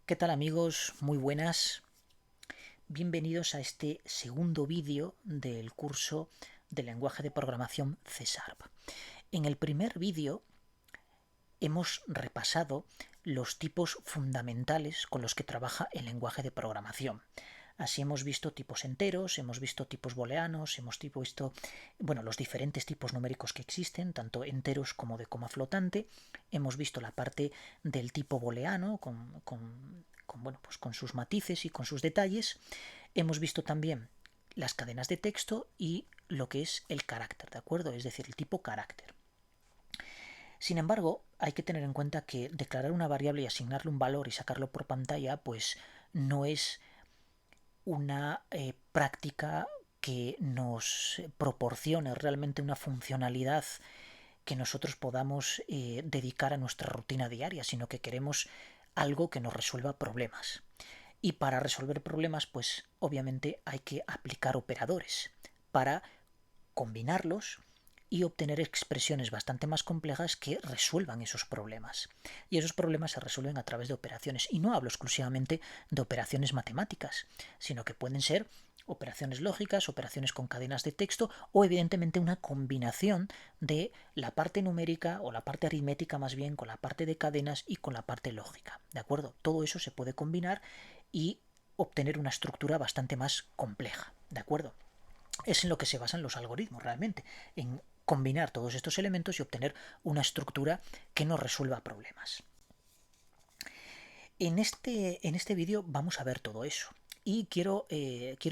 ¿Qué tal amigos? Muy buenas. Bienvenidos a este segundo vídeo del curso de lenguaje de programación C#. En el primer vídeo hemos repasado los tipos fundamentales con los que trabaja el lenguaje de programación. Así hemos visto tipos enteros, hemos visto tipos booleanos, hemos visto los diferentes tipos numéricos que existen, tanto enteros como de coma flotante. Hemos visto la parte del tipo booleano con sus matices y con sus detalles. Hemos visto también las cadenas de texto y lo que es el carácter, ¿de acuerdo? Es decir, el tipo carácter. Sin embargo, hay que tener en cuenta que declarar una variable y asignarle un valor y sacarlo por pantalla, pues no es una práctica que nos proporcione realmente una funcionalidad que nosotros podamos dedicar a nuestra rutina diaria, sino que queremos algo que nos resuelva problemas. Y para resolver problemas, pues obviamente hay que aplicar operadores para combinarlos y obtener expresiones bastante más complejas que resuelvan esos problemas. Y esos problemas se resuelven a través de operaciones. Y no hablo exclusivamente de operaciones matemáticas, sino que pueden ser operaciones lógicas, operaciones con cadenas de texto o evidentemente una combinación de la parte numérica o la parte aritmética más bien con la parte de cadenas y con la parte lógica. ¿De acuerdo? Todo eso se puede combinar y obtener una estructura bastante más compleja. ¿De acuerdo? Es en lo que se basan los algoritmos realmente, en combinar todos estos elementos y obtener una estructura que nos resuelva problemas. En este vídeo vamos a ver todo eso y quiero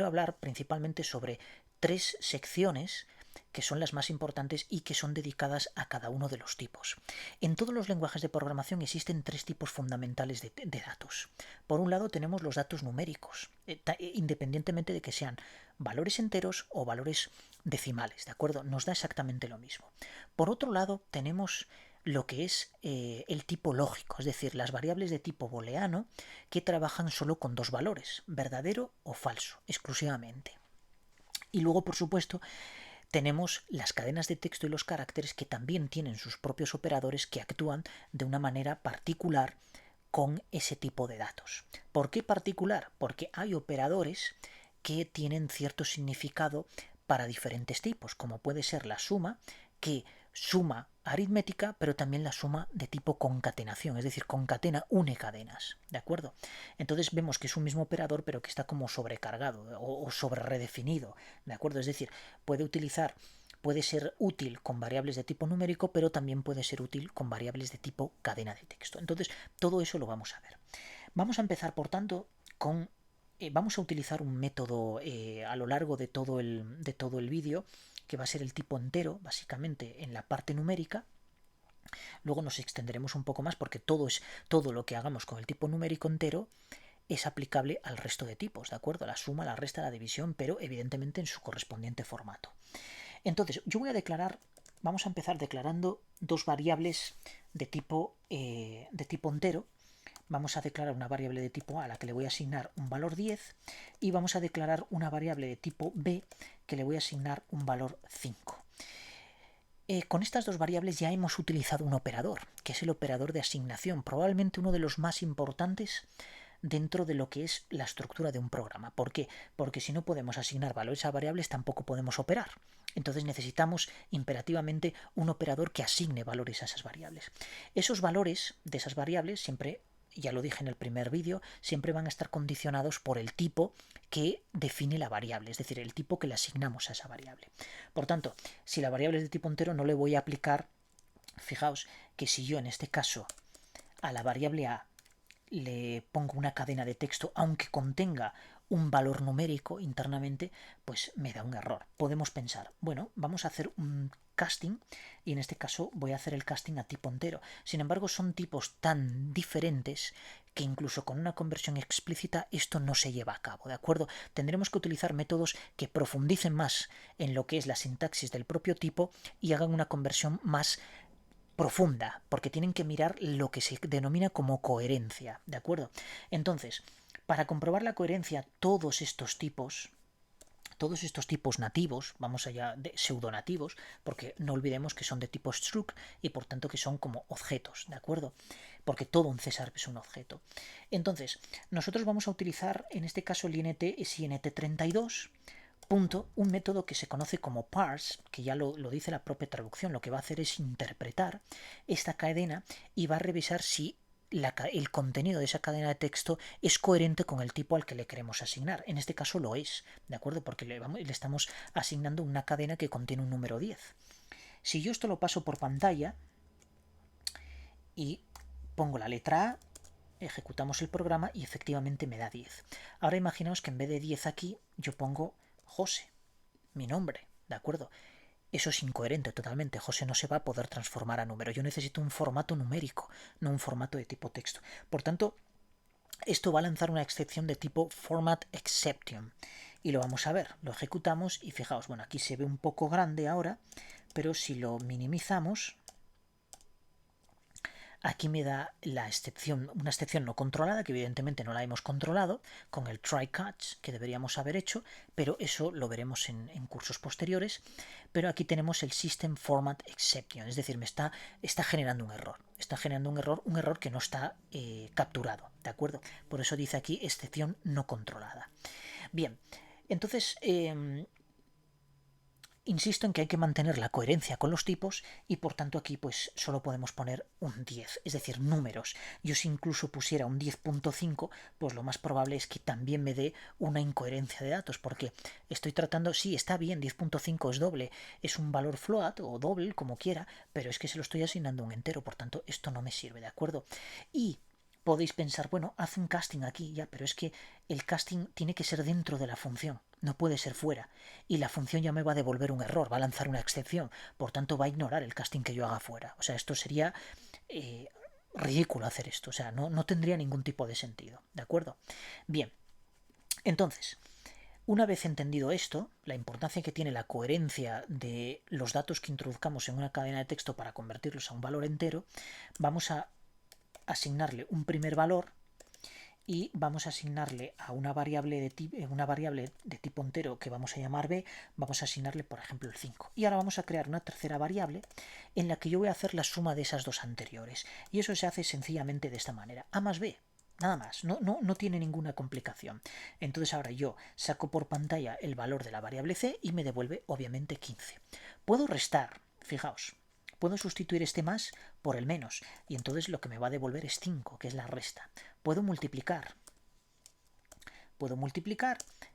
hablar principalmente sobre tres secciones que son las más importantes y que son dedicadas a cada uno de los tipos. En todos los lenguajes de programación existen tres tipos fundamentales de datos. Por un lado tenemos los datos numéricos, independientemente de que sean valores enteros o valores decimales, ¿de acuerdo? Nos da exactamente lo mismo. Por otro lado tenemos lo que es el tipo lógico, es decir, las variables de tipo booleano que trabajan solo con dos valores, verdadero o falso, exclusivamente. Y luego, por supuesto, tenemos las cadenas de texto y los caracteres que también tienen sus propios operadores que actúan de una manera particular con ese tipo de datos. ¿Por qué particular? Porque hay operadores que tienen cierto significado para diferentes tipos, como puede ser la suma, que suma aritmética, pero también la suma de tipo concatenación, es decir, concatena une cadenas, ¿de acuerdo? Entonces vemos que es un mismo operador, pero que está como sobrecargado o sobre redefinido, ¿de acuerdo? Es decir, puede ser útil con variables de tipo numérico, pero también puede ser útil con variables de tipo cadena de texto. Entonces, todo eso lo vamos a ver. Vamos a empezar, por tanto, con... vamos a utilizar un método a lo largo de todo el vídeo, que va a ser el tipo entero, básicamente en la parte numérica. Luego nos extenderemos un poco más porque todo lo que hagamos con el tipo numérico entero es aplicable al resto de tipos, ¿de acuerdo? La suma, la resta, la división, pero evidentemente en su correspondiente formato. Entonces, vamos a empezar declarando dos variables de tipo entero. Vamos a declarar una variable de tipo A a la que le voy a asignar un valor 10 y vamos a declarar una variable de tipo B que le voy a asignar un valor 5. Con estas dos variables ya hemos utilizado un operador, que es el operador de asignación, probablemente uno de los más importantes dentro de lo que es la estructura de un programa. ¿Por qué? Porque si no podemos asignar valores a variables, tampoco podemos operar. Entonces necesitamos imperativamente un operador que asigne valores a esas variables. Esos valores de esas variables siempre, ya lo dije en el primer vídeo, siempre van a estar condicionados por el tipo que define la variable, es decir, el tipo que le asignamos a esa variable. Por tanto, si la variable es de tipo entero, no le voy a aplicar, fijaos que si yo en este caso a la variable A le pongo una cadena de texto, aunque contenga un valor numérico internamente, pues me da un error. Podemos pensar, bueno, vamos a hacer un casting y en este caso voy a hacer el casting a tipo entero. Sin embargo, son tipos tan diferentes que incluso con una conversión explícita esto no se lleva a cabo, ¿de acuerdo? Tendremos que utilizar métodos que profundicen más en lo que es la sintaxis del propio tipo y hagan una conversión más profunda, porque tienen que mirar lo que se denomina como coherencia, ¿de acuerdo? Entonces, para comprobar la coherencia, todos estos tipos nativos, vamos allá de pseudonativos, porque no olvidemos que son de tipo struct y por tanto que son como objetos, ¿de acuerdo? porque todo un CSARP es un objeto. Entonces, nosotros vamos a utilizar, en este caso el INT es int32, un método que se conoce como parse, que ya lo dice la propia traducción. Lo que va a hacer es interpretar esta cadena y va a revisar si el contenido de esa cadena de texto es coherente con el tipo al que le queremos asignar. En este caso lo es, ¿de acuerdo? Porque le estamos asignando una cadena que contiene un número 10. Si yo esto lo paso por pantalla y pongo la letra A, ejecutamos el programa y efectivamente me da 10. Ahora imaginaos que en vez de 10 aquí yo pongo José, mi nombre, ¿de acuerdo? Eso es incoherente totalmente. José no se va a poder transformar a número. Yo necesito un formato numérico, no un formato de tipo texto. Por tanto, esto va a lanzar una excepción de tipo format exception. Y lo vamos a ver. Lo ejecutamos y fijaos, bueno, aquí se ve un poco grande ahora, pero si lo minimizamos, aquí me da la excepción, una excepción no controlada, que evidentemente no la hemos controlado, con el try catch que deberíamos haber hecho, pero eso lo veremos en cursos posteriores. Pero aquí tenemos el system format exception, es decir, me está generando un error. Está generando un error que no está capturado, ¿de acuerdo? Por eso dice aquí excepción no controlada. Bien, entonces insisto en que hay que mantener la coherencia con los tipos y por tanto aquí pues solo podemos poner un 10, es decir, números. Yo si incluso pusiera un 10.5, pues lo más probable es que también me dé una incoherencia de datos, porque estoy tratando, sí, está bien, 10.5 es doble, es un valor float o doble, como quiera, pero es que se lo estoy asignando a un entero, por tanto esto no me sirve, ¿de acuerdo? Y podéis pensar, bueno, haz un casting aquí, ya, pero es que el casting tiene que ser dentro de la función, no puede ser fuera. Y la función ya me va a devolver un error, va a lanzar una excepción, por tanto va a ignorar el casting que yo haga fuera. O sea, esto sería ridículo hacer esto, o sea, no tendría ningún tipo de sentido, ¿de acuerdo? Bien, entonces, una vez entendido esto, la importancia que tiene la coherencia de los datos que introduzcamos en una cadena de texto para convertirlos a un valor entero, vamos a asignarle un primer valor y vamos a asignarle a una variable de tipo entero que vamos a llamar b, vamos a asignarle por ejemplo el 5. Y ahora vamos a crear una tercera variable en la que yo voy a hacer la suma de esas dos anteriores. Y eso se hace sencillamente de esta manera, a más b. Nada más, no tiene ninguna complicación. Entonces ahora yo saco por pantalla el valor de la variable c y me devuelve obviamente 15. Puedo restar, fijaos, puedo sustituir este más por el menos y entonces lo que me va a devolver es 5, que es la resta. Puedo multiplicar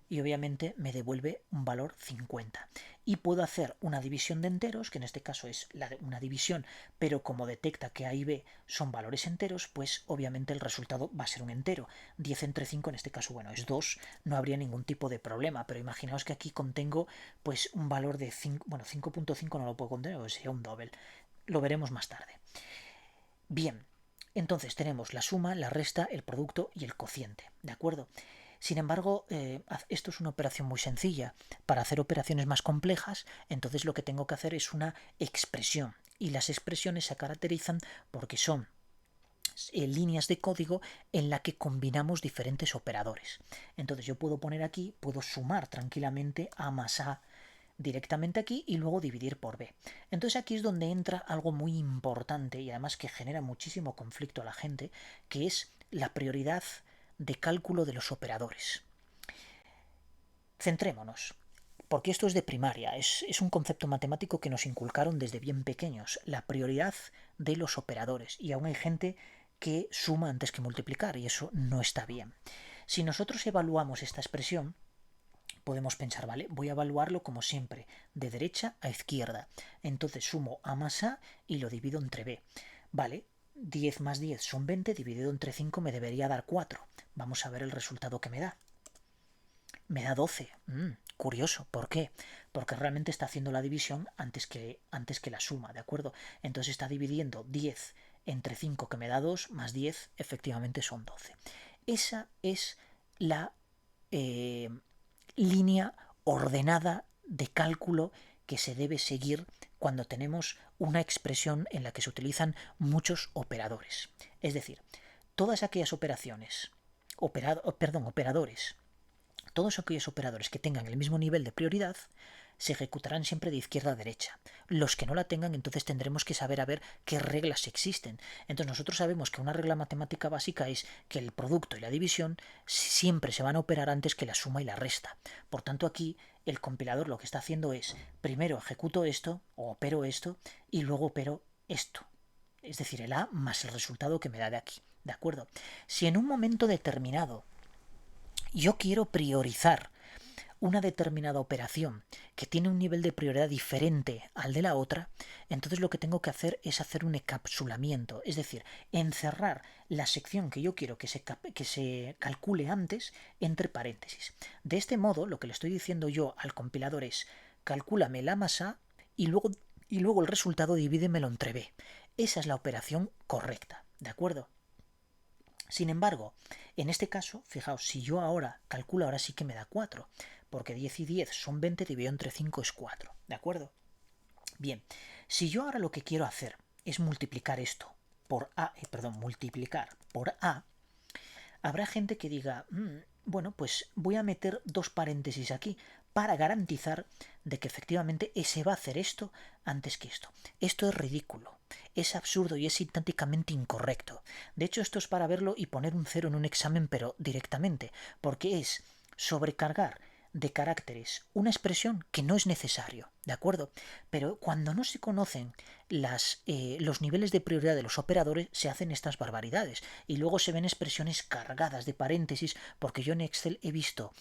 y obviamente me devuelve un valor 50. Y puedo hacer una división de enteros, que en este caso es una división, pero como detecta que A y B son valores enteros, pues obviamente el resultado va a ser un entero. 10 entre 5 en este caso, bueno, es 2, no habría ningún tipo de problema, pero imaginaos que aquí contengo pues un valor de 5, bueno, 5.5 no lo puedo contener, pues sería un double. Lo veremos más tarde. Bien, entonces tenemos la suma, la resta, el producto y el cociente, ¿de acuerdo? Sin embargo, esto es una operación muy sencilla. Para hacer operaciones más complejas, entonces lo que tengo que hacer es una expresión. Y las expresiones se caracterizan porque son líneas de código en la que combinamos diferentes operadores. Entonces yo puedo poner aquí, puedo sumar tranquilamente A más A directamente aquí y luego dividir por b. Entonces aquí es donde entra algo muy importante y además que genera muchísimo conflicto a la gente, que es la prioridad de cálculo de los operadores. Centrémonos, porque esto es de primaria, es un concepto matemático que nos inculcaron desde bien pequeños, la prioridad de los operadores, y aún hay gente que suma antes que multiplicar y eso no está bien. Si nosotros evaluamos esta expresión, podemos pensar, vale, voy a evaluarlo como siempre, de derecha a izquierda. Entonces sumo A más A y lo divido entre B. Vale, 10 más 10 son 20, dividido entre 5 me debería dar 4. Vamos a ver el resultado que me da. Me da 12. Curioso, ¿por qué? Porque realmente está haciendo la división antes que la suma, ¿de acuerdo? Entonces está dividiendo 10 entre 5 que me da 2 más 10, efectivamente son 12. Esa es la línea ordenada de cálculo que se debe seguir cuando tenemos una expresión en la que se utilizan muchos operadores. Es decir, todas aquellas operadores, todos aquellos operadores que tengan el mismo nivel de prioridad, se ejecutarán siempre de izquierda a derecha. Los que no la tengan, entonces tendremos que saber a ver qué reglas existen. Entonces nosotros sabemos que una regla matemática básica es que el producto y la división siempre se van a operar antes que la suma y la resta. Por tanto, aquí el compilador lo que está haciendo es, primero ejecuto esto o opero esto y luego opero esto. Es decir, el A más el resultado que me da de aquí. ¿De acuerdo? Si en un momento determinado yo quiero priorizar una determinada operación que tiene un nivel de prioridad diferente al de la otra, entonces lo que tengo que hacer es hacer un encapsulamiento, es decir, encerrar la sección que yo quiero que se calcule antes entre paréntesis. De este modo, lo que le estoy diciendo yo al compilador es, calcúlame la masa y luego el resultado divídemelo entre b. Esa es la operación correcta, ¿de acuerdo? Sin embargo, en este caso, fijaos, si yo ahora calculo, ahora sí que me da 4, porque 10 y 10 son 20, dividido entre 5 es 4, ¿de acuerdo? Bien, si yo ahora lo que quiero hacer es multiplicar esto por A, multiplicar por A, habrá gente que diga, bueno, pues voy a meter dos paréntesis aquí para garantizar de que efectivamente se va a hacer esto antes que esto. Esto es ridículo, es absurdo y es sintácticamente incorrecto. De hecho, esto es para verlo y poner un 0 en un examen, pero directamente, porque es sobrecargar de caracteres una expresión que no es necesario, ¿de acuerdo? Pero cuando no se conocen los niveles de prioridad de los operadores, se hacen estas barbaridades y luego se ven expresiones cargadas de paréntesis, porque yo en Excel he visto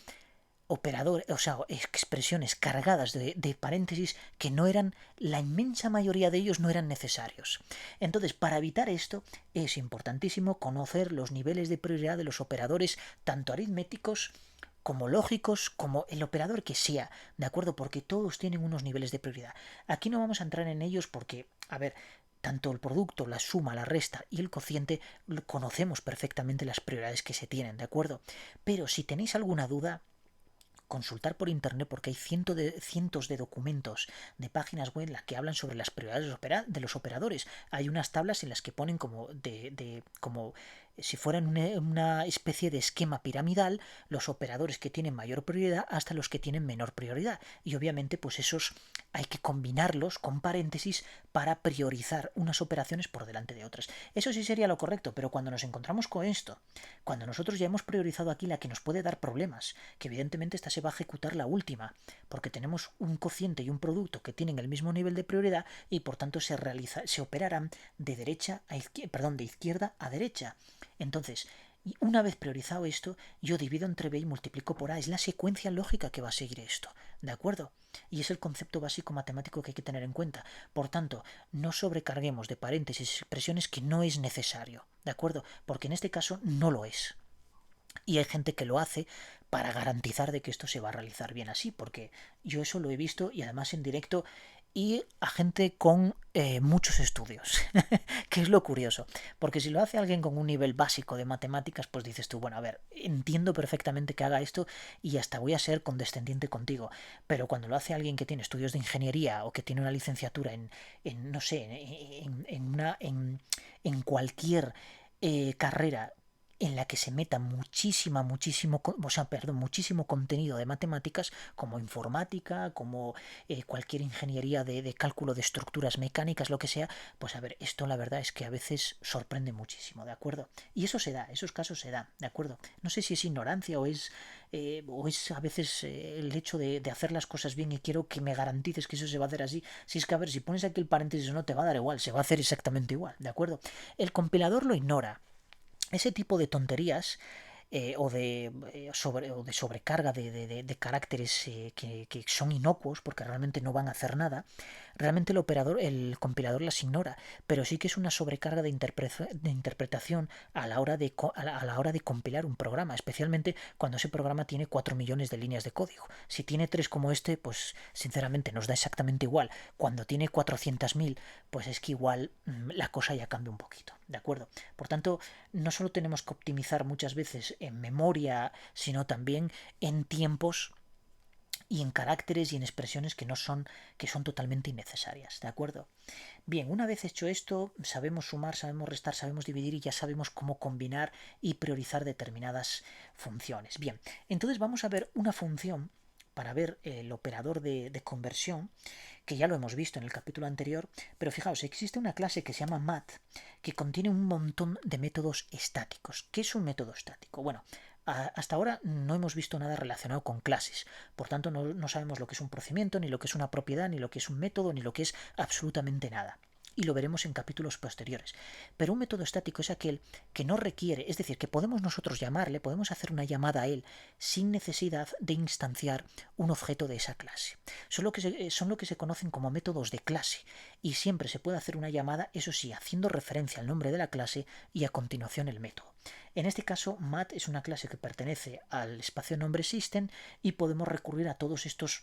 expresiones cargadas de paréntesis que no eran, la inmensa mayoría de ellos no eran necesarios. Entonces, para evitar esto, es importantísimo conocer los niveles de prioridad de los operadores, tanto aritméticos como lógicos, como el operador que sea, ¿de acuerdo? Porque todos tienen unos niveles de prioridad. Aquí no vamos a entrar en ellos porque, a ver, tanto el producto, la suma, la resta y el cociente conocemos perfectamente las prioridades que se tienen, ¿de acuerdo? Pero si tenéis alguna duda, consultar por internet, porque hay cientos de documentos de páginas web en las que hablan sobre las prioridades de los operadores. Hay unas tablas en las que ponen como como si fueran una especie de esquema piramidal, los operadores que tienen mayor prioridad hasta los que tienen menor prioridad. Y obviamente pues esos hay que combinarlos con paréntesis para priorizar unas operaciones por delante de otras. Eso sí sería lo correcto, pero cuando nos encontramos con esto, cuando nosotros ya hemos priorizado aquí la que nos puede dar problemas, que evidentemente esta se va a ejecutar la última, porque tenemos un cociente y un producto que tienen el mismo nivel de prioridad y por tanto se operarán de de izquierda a derecha. Entonces, una vez priorizado esto, yo divido entre b y multiplico por a. Es la secuencia lógica que va a seguir esto, ¿de acuerdo? Y es el concepto básico matemático que hay que tener en cuenta. Por tanto, no sobrecarguemos de paréntesis expresiones que no es necesario, ¿de acuerdo? Porque en este caso no lo es. Y hay gente que lo hace para garantizar de que esto se va a realizar bien así, porque yo eso lo he visto y además en directo y a gente con muchos estudios, que es lo curioso, porque si lo hace alguien con un nivel básico de matemáticas, pues dices tú, bueno, a ver, entiendo perfectamente que haga esto y hasta voy a ser condescendiente contigo, pero cuando lo hace alguien que tiene estudios de ingeniería o que tiene una licenciatura no sé, en cualquier carrera en la que se meta muchísimo contenido de matemáticas, como informática, como cualquier ingeniería de cálculo de estructuras mecánicas, lo que sea, pues a ver, esto la verdad es que a veces sorprende muchísimo, ¿de acuerdo? Y eso se da, esos casos se dan, ¿de acuerdo? No sé si es ignorancia o es a veces el hecho de hacer las cosas bien y quiero que me garantices que eso se va a hacer así. Si es que, a ver, si pones aquí el paréntesis no te va a dar igual, se va a hacer exactamente igual, ¿de acuerdo? El compilador lo ignora. Ese tipo de tonterías o de sobrecarga de caracteres que son inocuos porque realmente no van a hacer nada, realmente el compilador las ignora, pero sí que es una sobrecarga de interpretación a la hora de compilar un programa, especialmente cuando ese programa tiene 4 millones de líneas de código. Si tiene 3 como este, pues sinceramente nos da exactamente igual. Cuando tiene 400.000, pues es que igual la cosa ya cambia un poquito, ¿de acuerdo? Por tanto, no solo tenemos que optimizar muchas veces en memoria, sino también en tiempos y en caracteres y en expresiones que son totalmente innecesarias, ¿de acuerdo? Bien, una vez hecho esto, sabemos sumar, sabemos restar, sabemos dividir y ya sabemos cómo combinar y priorizar determinadas funciones. Bien, entonces vamos a ver una función para ver el operador de conversión, que ya lo hemos visto en el capítulo anterior, pero fijaos, existe una clase que se llama mat, que contiene un montón de métodos estáticos. ¿Qué es un método estático? Bueno, hasta ahora no hemos visto nada relacionado con clases, por tanto no sabemos lo que es un procedimiento, ni lo que es una propiedad, ni lo que es un método, ni lo que es absolutamente nada. Y lo veremos en capítulos posteriores. Pero un método estático es aquel que no requiere, es decir, que podemos nosotros llamarle, podemos hacer una llamada a él sin necesidad de instanciar un objeto de esa clase. Son lo que se conocen como métodos de clase, y siempre se puede hacer una llamada, eso sí, haciendo referencia al nombre de la clase y a continuación el método. En este caso, mat es una clase que pertenece al espacio nombre system y podemos recurrir a todos estos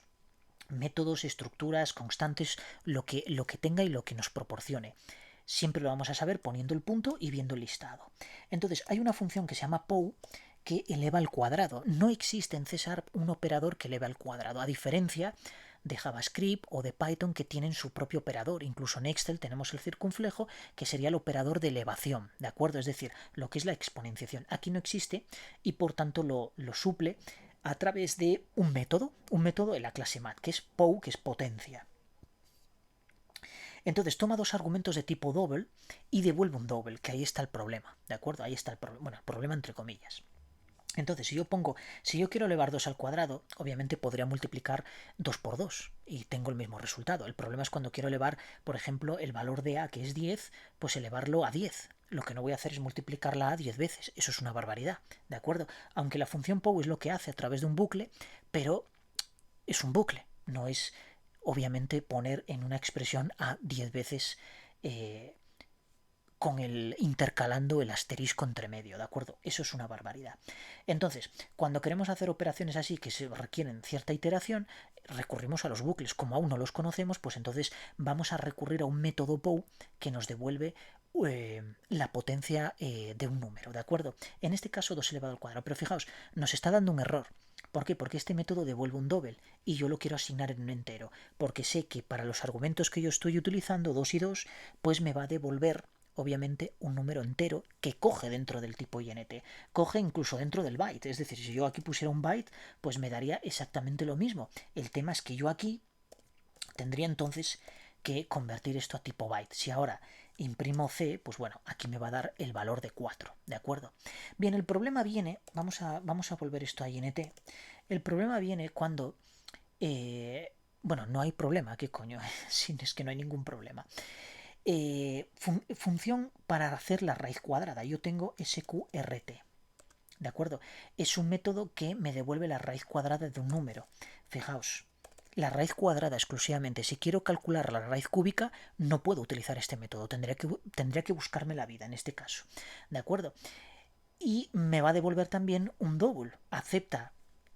métodos, estructuras, constantes, lo que tenga y lo que nos proporcione. Siempre lo vamos a saber poniendo el punto y viendo el listado. Entonces, hay una función que se llama POW que eleva al cuadrado. No existe en C# un operador que eleve al cuadrado, a diferencia de JavaScript o de Python que tienen su propio operador. Incluso en Excel tenemos el circunflejo, que sería el operador de elevación, ¿de acuerdo? Es decir, lo que es la exponenciación. Aquí no existe y por tanto lo suple a través de un método de la clase mat, que es POW, que es potencia. Entonces toma dos argumentos de tipo double y devuelve un double, que ahí está el problema, ¿de acuerdo? Ahí está el problema, bueno, el problema entre comillas. Entonces, si yo quiero elevar 2 al cuadrado, obviamente podría multiplicar 2 por 2 y tengo el mismo resultado. El problema es cuando quiero elevar, por ejemplo, el valor de a, que es 10, pues elevarlo a 10. Lo que no voy a hacer es multiplicarla a 10 veces. Eso es una barbaridad, ¿de acuerdo? Aunque la función POW es lo que hace a través de un bucle, pero es un bucle. No es, obviamente, poner en una expresión a 10 veces con el intercalando el asterisco entre medio, ¿de acuerdo? Eso es una barbaridad. Entonces, cuando queremos hacer operaciones así que se requieren cierta iteración, recurrimos a los bucles. Como aún no los conocemos, pues entonces vamos a recurrir a un método POW que nos devuelve la potencia de un número, ¿de acuerdo? En este caso 2 elevado al cuadrado, pero fijaos, nos está dando un error. ¿Por qué? Porque este método devuelve un double y yo lo quiero asignar en un entero, porque sé que para los argumentos que yo estoy utilizando, 2 y 2, pues me va a devolver obviamente un número entero que coge dentro del tipo int, coge incluso dentro del byte, es decir, si yo aquí pusiera un byte, pues me daría exactamente lo mismo. El tema es que yo aquí tendría entonces que convertir esto a tipo byte. Si ahora imprimo C, pues bueno, aquí me va a dar el valor de 4, ¿de acuerdo? Bien, el problema viene, vamos a volver esto a int, el problema viene cuando bueno, no hay problema, ¿qué coño? Es que no hay ningún problema. Función para hacer la raíz cuadrada. Yo tengo sqrt, ¿de acuerdo? Es un método que me devuelve la raíz cuadrada de un número. Fijaos, la raíz cuadrada exclusivamente. Si quiero calcular la raíz cúbica, no puedo utilizar este método. Tendría que buscarme la vida en este caso, ¿de acuerdo? Y me va a devolver también un double. Acepta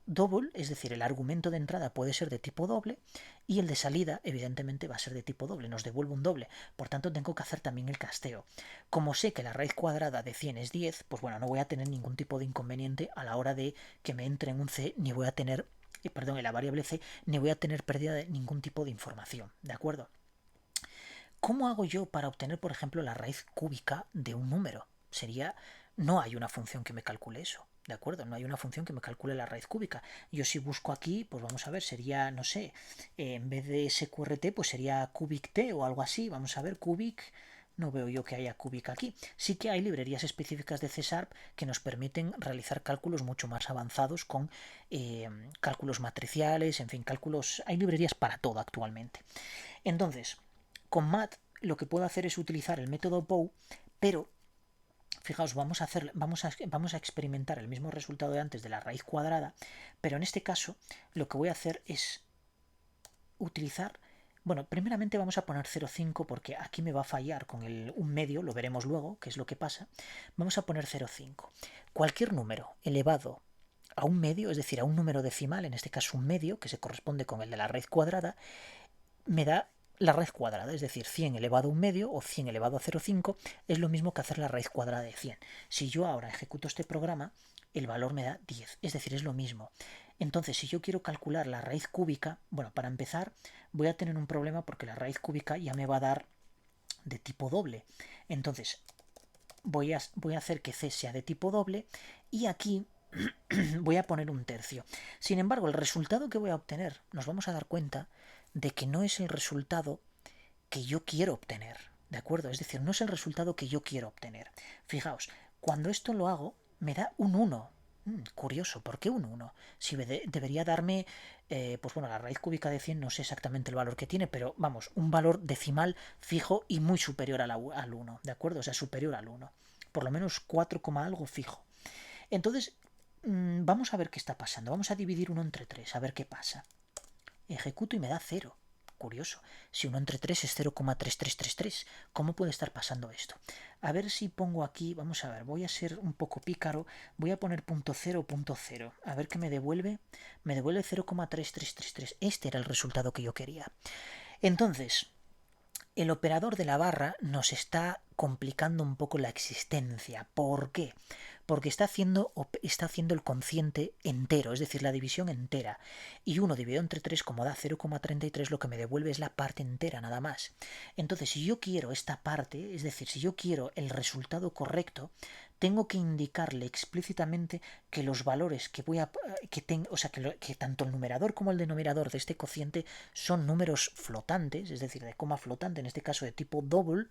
double, es decir, el argumento de entrada puede ser de tipo doble y el de salida evidentemente va a ser de tipo doble, nos devuelve un doble, por tanto tengo que hacer también el casteo. Como sé que la raíz cuadrada de 100 es 10, pues bueno, no voy a tener ningún tipo de inconveniente a la hora de que me entre en un C, ni voy a tener, perdón, en la variable C, ni voy a tener pérdida de ningún tipo de información, ¿de acuerdo? ¿Cómo hago yo para obtener, por ejemplo, la raíz cúbica de un número? No hay una función que me calcule eso, ¿de acuerdo? No hay una función que me calcule la raíz cúbica. Yo si busco aquí, pues vamos a ver, sería, no sé, en vez de sqrt, pues sería cubict o algo así. Vamos a ver, cubic, no veo yo que haya cubic aquí. Sí que hay librerías específicas de C# que nos permiten realizar cálculos mucho más avanzados con cálculos matriciales, en fin, cálculos. Hay librerías para todo actualmente. Entonces, con mat lo que puedo hacer es utilizar el método POW, pero fijaos, vamos a experimentar el mismo resultado de antes de la raíz cuadrada, pero en este caso lo que voy a hacer es utilizar, bueno, primeramente vamos a poner 0,5 porque aquí me va a fallar con un medio, lo veremos luego, qué es lo que pasa. Vamos a poner 0,5. Cualquier número elevado a un medio, es decir, a un número decimal, en este caso un medio, que se corresponde con el de la raíz cuadrada, me da la raíz cuadrada, es decir, 100 elevado a un medio o 100 elevado a 0,5 es lo mismo que hacer la raíz cuadrada de 100. Si yo ahora ejecuto este programa, el valor me da 10, es decir, es lo mismo. Entonces, si yo quiero calcular la raíz cúbica, bueno, para empezar voy a tener un problema porque la raíz cúbica ya me va a dar de tipo doble. Entonces, voy a hacer que C sea de tipo doble y aquí voy a poner un tercio. Sin embargo, el resultado que voy a obtener, nos vamos a dar cuenta de que no es el resultado que yo quiero obtener, ¿de acuerdo? Es decir, no es el resultado que yo quiero obtener. Fijaos, cuando esto lo hago, me da un 1. Curioso, ¿por qué un 1? Si debería darme, pues bueno, la raíz cúbica de 100 no sé exactamente el valor que tiene, pero vamos, un valor decimal fijo y muy superior al 1, ¿de acuerdo? O sea, superior al 1. Por lo menos 4, algo fijo. Entonces, vamos a ver qué está pasando. Vamos a dividir 1 entre 3, a ver qué pasa. Ejecuto y me da 0. Curioso. Si 1 entre 3 es 0,3333. ¿Cómo puede estar pasando esto? A ver si pongo aquí, vamos a ver, voy a ser un poco pícaro, voy a poner punto 0, punto 0. A ver qué me devuelve. Me devuelve 0,3333. Este era el resultado que yo quería. Entonces, el operador de la barra nos está complicando un poco la existencia. ¿Por qué? Porque está haciendo el cociente entero, es decir, la división entera. Y 1 dividido entre 3, como da 0,33, lo que me devuelve es la parte entera, nada más. Entonces, si yo quiero esta parte, es decir, si yo quiero el resultado correcto, tengo que indicarle explícitamente que los valores que voy a o sea, que tanto el numerador como el denominador de este cociente son números flotantes, es decir, de coma flotante, en este caso de tipo double,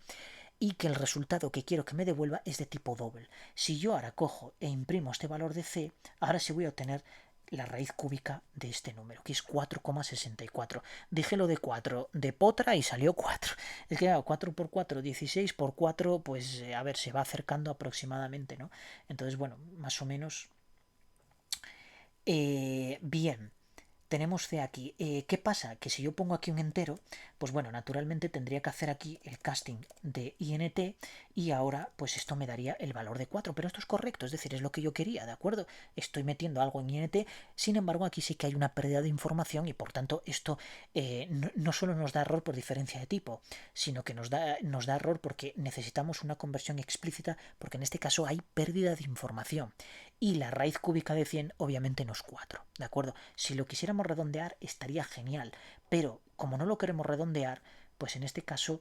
y que el resultado que quiero que me devuelva es de tipo double. Si yo ahora cojo e imprimo este valor de c, ahora sí voy a obtener la raíz cúbica de este número, que es 4,64. Dije lo de 4 de potra y salió 4. Es que 4 por 4, 16 por 4, pues a ver, se va acercando aproximadamente, ¿no? Entonces, bueno, más o menos. Bien. Tenemos C aquí. ¿Qué pasa? Que si yo pongo aquí un entero, pues bueno, naturalmente tendría que hacer aquí el casting de int y ahora pues esto me daría el valor de 4, pero esto es correcto, es decir, es lo que yo quería, ¿de acuerdo? Estoy metiendo algo en int, sin embargo aquí sí que hay una pérdida de información y por tanto esto no solo nos da error por diferencia de tipo, sino que nos da error porque necesitamos una conversión explícita porque en este caso hay pérdida de información. Y la raíz cúbica de 100 obviamente no es 4, ¿de acuerdo? Si lo quisiéramos redondear estaría genial, pero como no lo queremos redondear, pues en este caso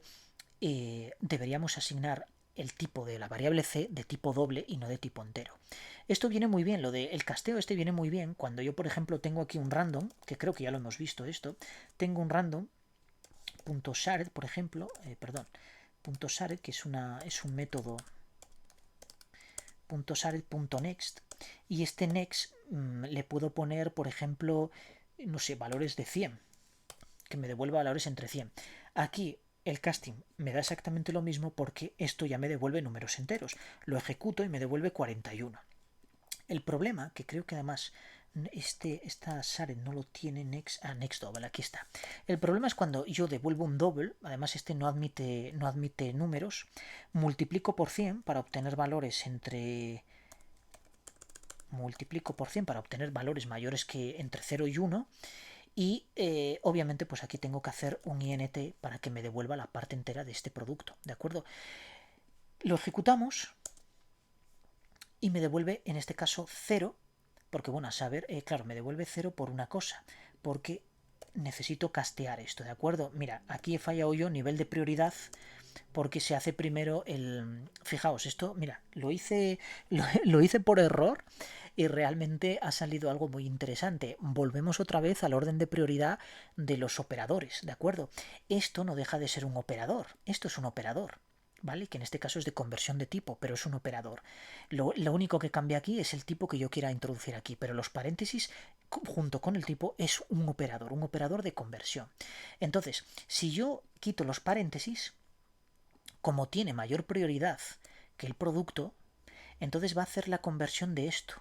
deberíamos asignar el tipo de la variable c de tipo doble y no de tipo entero. Esto viene muy bien, lo del casteo este viene muy bien cuando yo, por ejemplo, tengo aquí un random, que creo que ya lo hemos visto esto, tengo un random, punto shared, por ejemplo, punto shared, que es un método .shared.next y este next le puedo poner, por ejemplo, no sé, valores de 100, que me devuelva valores entre 100. Aquí el casting me da exactamente lo mismo porque esto ya me devuelve números enteros. Lo ejecuto y me devuelve 41. El problema, que creo que además esta shared no lo tiene next double, aquí está. El problema es cuando yo devuelvo un double, además este no admite números, multiplico por 100 para obtener valores para obtener valores mayores que entre 0 y 1 y obviamente pues aquí tengo que hacer un int para que me devuelva la parte entera de este producto, ¿de acuerdo? Lo ejecutamos y me devuelve en este caso 0, porque bueno, a saber, claro, me devuelve 0 por una cosa, porque necesito castear esto, ¿de acuerdo? Mira, aquí he fallado yo nivel de prioridad porque se hace primero el... Fijaos, esto, mira, lo hice por error y realmente ha salido algo muy interesante. Volvemos otra vez al orden de prioridad de los operadores, ¿de acuerdo? Esto no deja de ser un operador, esto es un operador, ¿vale? Que en este caso es de conversión de tipo, pero es un operador. Lo único que cambia aquí es el tipo que yo quiera introducir aquí, pero los paréntesis junto con el tipo es un operador de conversión. Entonces, si yo quito los paréntesis, como tiene mayor prioridad que el producto, entonces va a hacer la conversión de esto.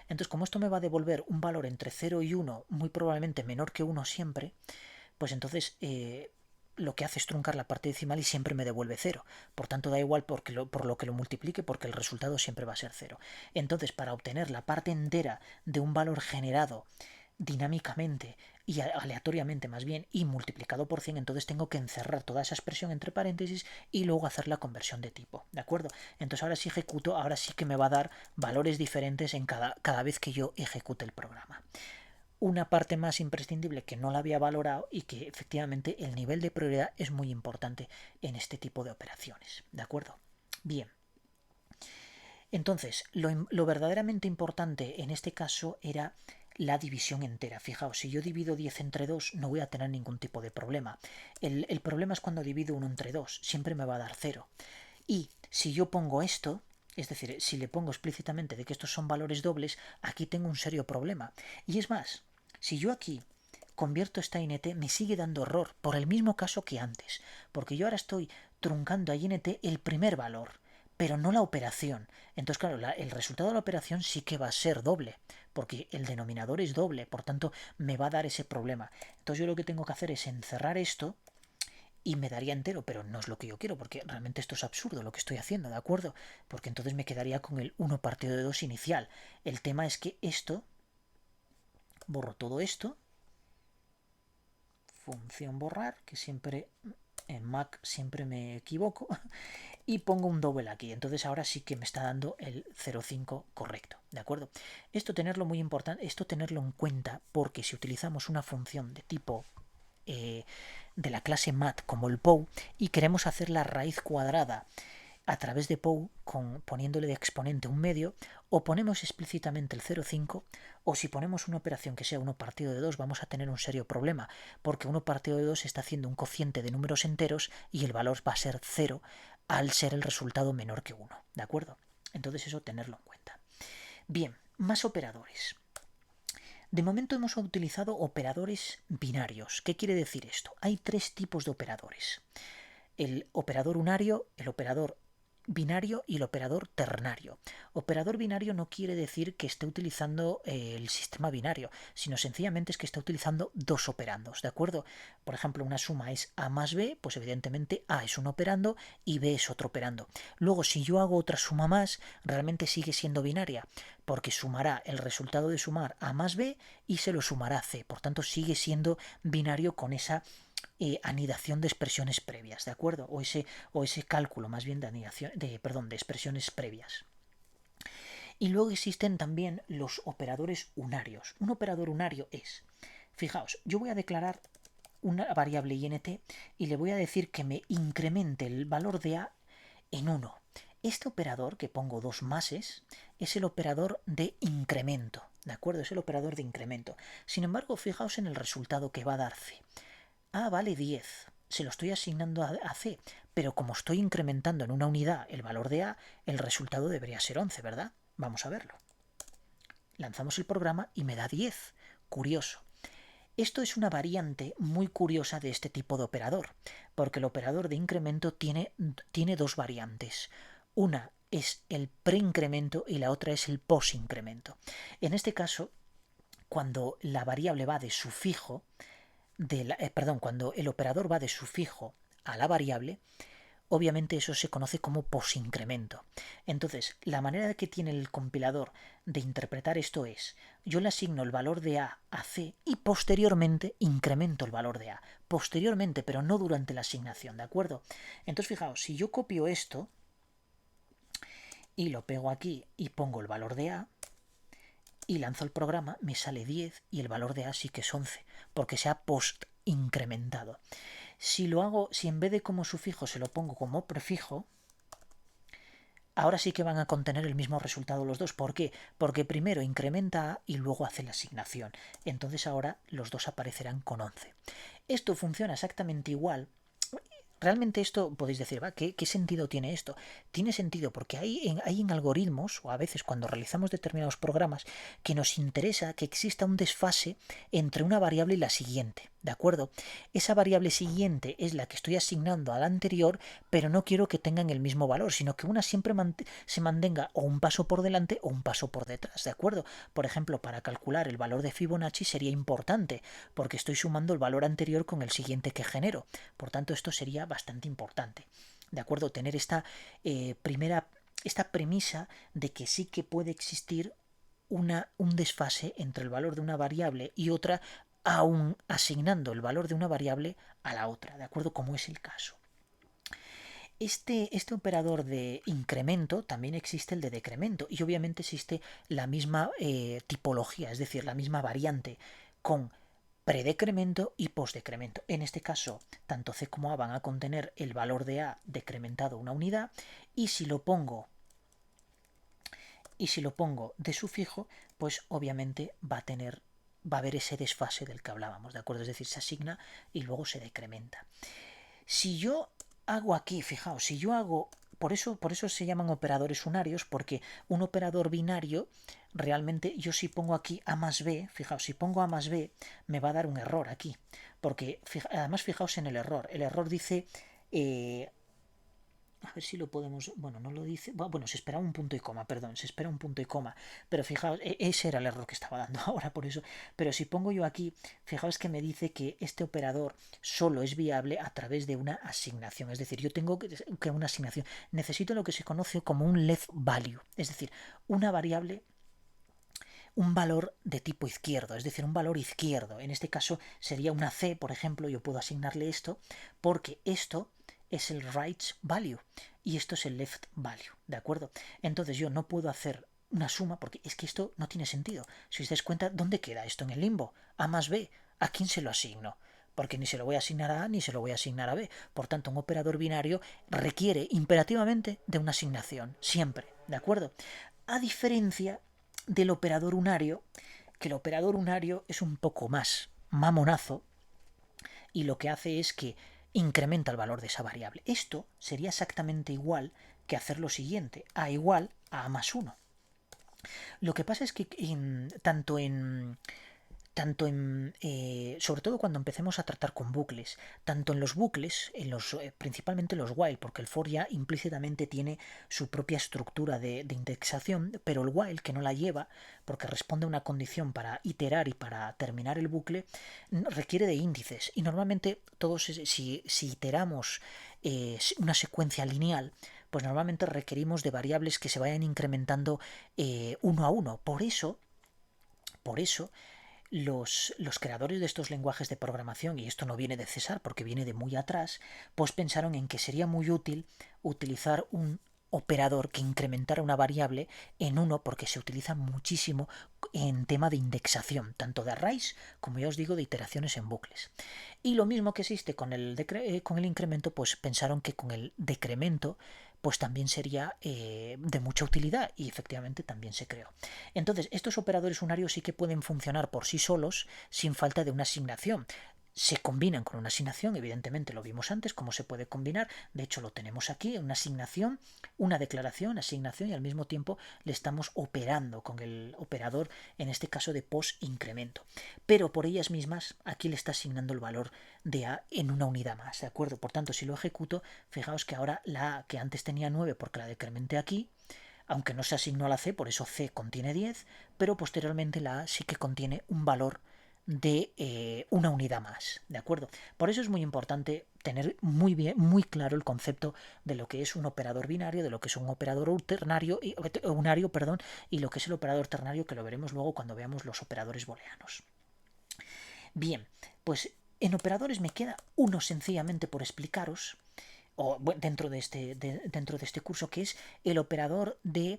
Entonces, como esto me va a devolver un valor entre 0 y 1, muy probablemente menor que 1 siempre, pues entonces lo que hace es truncar la parte decimal y siempre me devuelve 0. Por tanto, da igual por lo que lo multiplique, porque el resultado siempre va a ser 0. Entonces, para obtener la parte entera de un valor generado dinámicamente y aleatoriamente más bien y multiplicado por 100, entonces tengo que encerrar toda esa expresión entre paréntesis y luego hacer la conversión de tipo, ¿de acuerdo? Entonces ahora si ejecuto, ahora sí que me va a dar valores diferentes en cada vez que yo ejecute el programa. Una parte más imprescindible que no la había valorado y que efectivamente el nivel de prioridad es muy importante en este tipo de operaciones, ¿de acuerdo? Bien. Entonces, lo verdaderamente importante en este caso era la división entera. Fijaos, si yo divido 10 entre 2 no voy a tener ningún tipo de problema. El problema es cuando divido 1 entre 2, siempre me va a dar 0. Y si yo pongo esto, es decir, si le pongo explícitamente de que estos son valores dobles, aquí tengo un serio problema. Y es más, si yo aquí convierto esta int, me sigue dando error, por el mismo caso que antes, porque yo ahora estoy truncando a int el primer valor, pero no la operación. Entonces, claro, el resultado de la operación sí que va a ser doble, porque el denominador es doble, por tanto, me va a dar ese problema. Entonces yo lo que tengo que hacer es encerrar esto y me daría entero, pero no es lo que yo quiero, porque realmente esto es absurdo lo que estoy haciendo, ¿de acuerdo? Porque entonces me quedaría con el 1 partido de 2 inicial. El tema es que esto, borro todo esto, función borrar, que siempre en Mac siempre me equivoco, y pongo un double aquí. Entonces ahora sí que me está dando el 0,5 correcto, ¿de acuerdo? Esto tenerlo muy importante, esto tenerlo en cuenta, porque si utilizamos una función de tipo de la clase mat como el POU y queremos hacer la raíz cuadrada a través de POU poniéndole de exponente un medio, o ponemos explícitamente el 0,5, o si ponemos una operación que sea 1 partido de 2 vamos a tener un serio problema, porque 1 partido de 2 está haciendo un cociente de números enteros y el valor va a ser 0 al ser el resultado menor que 1, ¿de acuerdo? Entonces eso tenerlo en cuenta. Bien, más operadores. De momento hemos utilizado operadores binarios. ¿Qué quiere decir esto? Hay 3 tipos de operadores. El operador unario, el operador binario y el operador ternario. Operador binario no quiere decir que esté utilizando el sistema binario, sino sencillamente es que está utilizando dos operandos, ¿de acuerdo? Por ejemplo, una suma es A más B, pues evidentemente A es un operando y B es otro operando. Luego, si yo hago otra suma más, realmente sigue siendo binaria, porque sumará el resultado de sumar A más B y se lo sumará a C. Por tanto, sigue siendo binario con esa anidación de expresiones previas, ¿de acuerdo? O ese cálculo más bien de anidación, de expresiones previas. Y luego existen también los operadores unarios. Un operador unario es, fijaos, yo voy a declarar una variable int y le voy a decir que me incremente el valor de a en 1. Este operador, que pongo dos máses, es el operador de incremento, ¿de acuerdo? Es el operador de incremento. Sin embargo, fijaos en el resultado que va a dar c. A vale 10, se lo estoy asignando a C, pero como estoy incrementando en una unidad el valor de A, el resultado debería ser 11, ¿verdad? Vamos a verlo. Lanzamos el programa y me da 10. Curioso. Esto es una variante muy curiosa de este tipo de operador, porque el operador de incremento tiene dos variantes. Una es el preincremento y la otra es el posincremento. En este caso, cuando la variable va de sufijo, cuando el operador va de sufijo a la variable, obviamente eso se conoce como posincremento. Entonces, la manera que tiene el compilador de interpretar esto es, yo le asigno el valor de A a C y posteriormente incremento el valor de A. Posteriormente, pero no durante la asignación, ¿de acuerdo? Entonces, fijaos, si yo copio esto y lo pego aquí y pongo el valor de A, y lanzo el programa, me sale 10 y el valor de A sí que es 11, porque se ha post incrementado. Si lo hago, si en vez de como sufijo se lo pongo como prefijo, ahora sí que van a contener el mismo resultado los dos. ¿Por qué? Porque primero incrementa A y luego hace la asignación. Entonces ahora los dos aparecerán con 11. Esto funciona exactamente igual. Realmente esto podéis decir, ¿qué sentido tiene esto? Tiene sentido porque hay en algoritmos, o a veces cuando realizamos determinados programas, que nos interesa que exista un desfase entre una variable y la siguiente, ¿de acuerdo? Esa variable siguiente es la que estoy asignando a la anterior, pero no quiero que tengan el mismo valor, sino que una siempre se mantenga o un paso por delante o un paso por detrás, ¿de acuerdo? Por ejemplo, para calcular el valor de Fibonacci sería importante, porque estoy sumando el valor anterior con el siguiente que genero. Por tanto, esto sería bastante importante, ¿de acuerdo? Tener esta premisa de que sí que puede existir un desfase entre el valor de una variable y otra, aún asignando el valor de una variable a la otra, ¿de acuerdo? Como es el caso. Este operador de incremento también existe el de decremento y obviamente existe la misma tipología, es decir, la misma variante con predecremento y postdecremento. En este caso, tanto C como A van a contener el valor de A decrementado una unidad y si lo pongo Y si lo pongo de sufijo, pues obviamente va a haber ese desfase del que hablábamos, ¿de acuerdo? Es decir, se asigna y luego se decrementa. Si yo hago aquí, fijaos, si yo hago, por eso se llaman operadores unarios, porque un operador binario, realmente yo si pongo aquí A más B, fijaos, si pongo A más B, me va a dar un error aquí, porque además fijaos en el error dice a ver si lo podemos. Bueno, no lo dice. Bueno, se espera un punto y coma, perdón, se espera un punto y coma. Pero fijaos, ese era el error que estaba dando ahora, por eso. Pero si pongo yo aquí, fijaos que me dice que este operador solo es viable a través de una asignación. Es decir, yo tengo que una asignación. Necesito lo que se conoce como un left value. Es decir, una variable, un valor de tipo izquierdo, es decir, un valor izquierdo. En este caso sería una C, por ejemplo, yo puedo asignarle esto, porque esto es el right value y esto es el left value, ¿de acuerdo? Entonces yo no puedo hacer una suma porque es que esto no tiene sentido. Si os dais cuenta, ¿dónde queda esto en el limbo? A más B, ¿a quién se lo asigno? Porque ni se lo voy a asignar a A ni se lo voy a asignar a B. Por tanto, un operador binario requiere imperativamente de una asignación, siempre, ¿de acuerdo? A diferencia del operador unario, que el operador unario es un poco más mamonazo y lo que hace es que incrementa el valor de esa variable. Esto sería exactamente igual que hacer lo siguiente, A igual a A más 1. Lo que pasa es que sobre todo cuando empecemos a tratar con bucles, tanto en los bucles, principalmente los while, porque el for ya implícitamente tiene su propia estructura de indexación, pero el while, que no la lleva, porque responde a una condición para iterar y para terminar el bucle, requiere de índices. Y normalmente todos, si iteramos una secuencia lineal, pues normalmente requerimos de variables que se vayan incrementando uno a uno. Por eso, los creadores de estos lenguajes de programación, y esto no viene de César porque viene de muy atrás, pues pensaron en que sería muy útil utilizar un operador que incrementara una variable en uno porque se utiliza muchísimo en tema de indexación, tanto de arrays como ya os digo de iteraciones en bucles. Y lo mismo que existe con el incremento, pues pensaron que con el decremento pues también sería de mucha utilidad y efectivamente también se creó. Entonces, estos operadores unarios sí que pueden funcionar por sí solos sin falta de una asignación. Se combinan con una asignación, evidentemente lo vimos antes, cómo se puede combinar, de hecho lo tenemos aquí, una asignación, una declaración, asignación y al mismo tiempo le estamos operando con el operador, en este caso de post-incremento. Pero por ellas mismas, aquí le está asignando el valor de A en una unidad más, ¿de acuerdo? Por tanto, si lo ejecuto, fijaos que ahora la A que antes tenía 9 porque la decrementé aquí, aunque no se asignó a la C, por eso C contiene 10, pero posteriormente la A sí que contiene un valor de una unidad más, ¿de acuerdo? Por eso es muy importante tener muy claro el concepto de lo que es un operador binario, de lo que es un operador unario, perdón, y lo que es el operador ternario, que lo veremos luego cuando veamos los operadores booleanos. Bien, pues en operadores me queda uno sencillamente por explicaros, o dentro de este curso, que es el operador del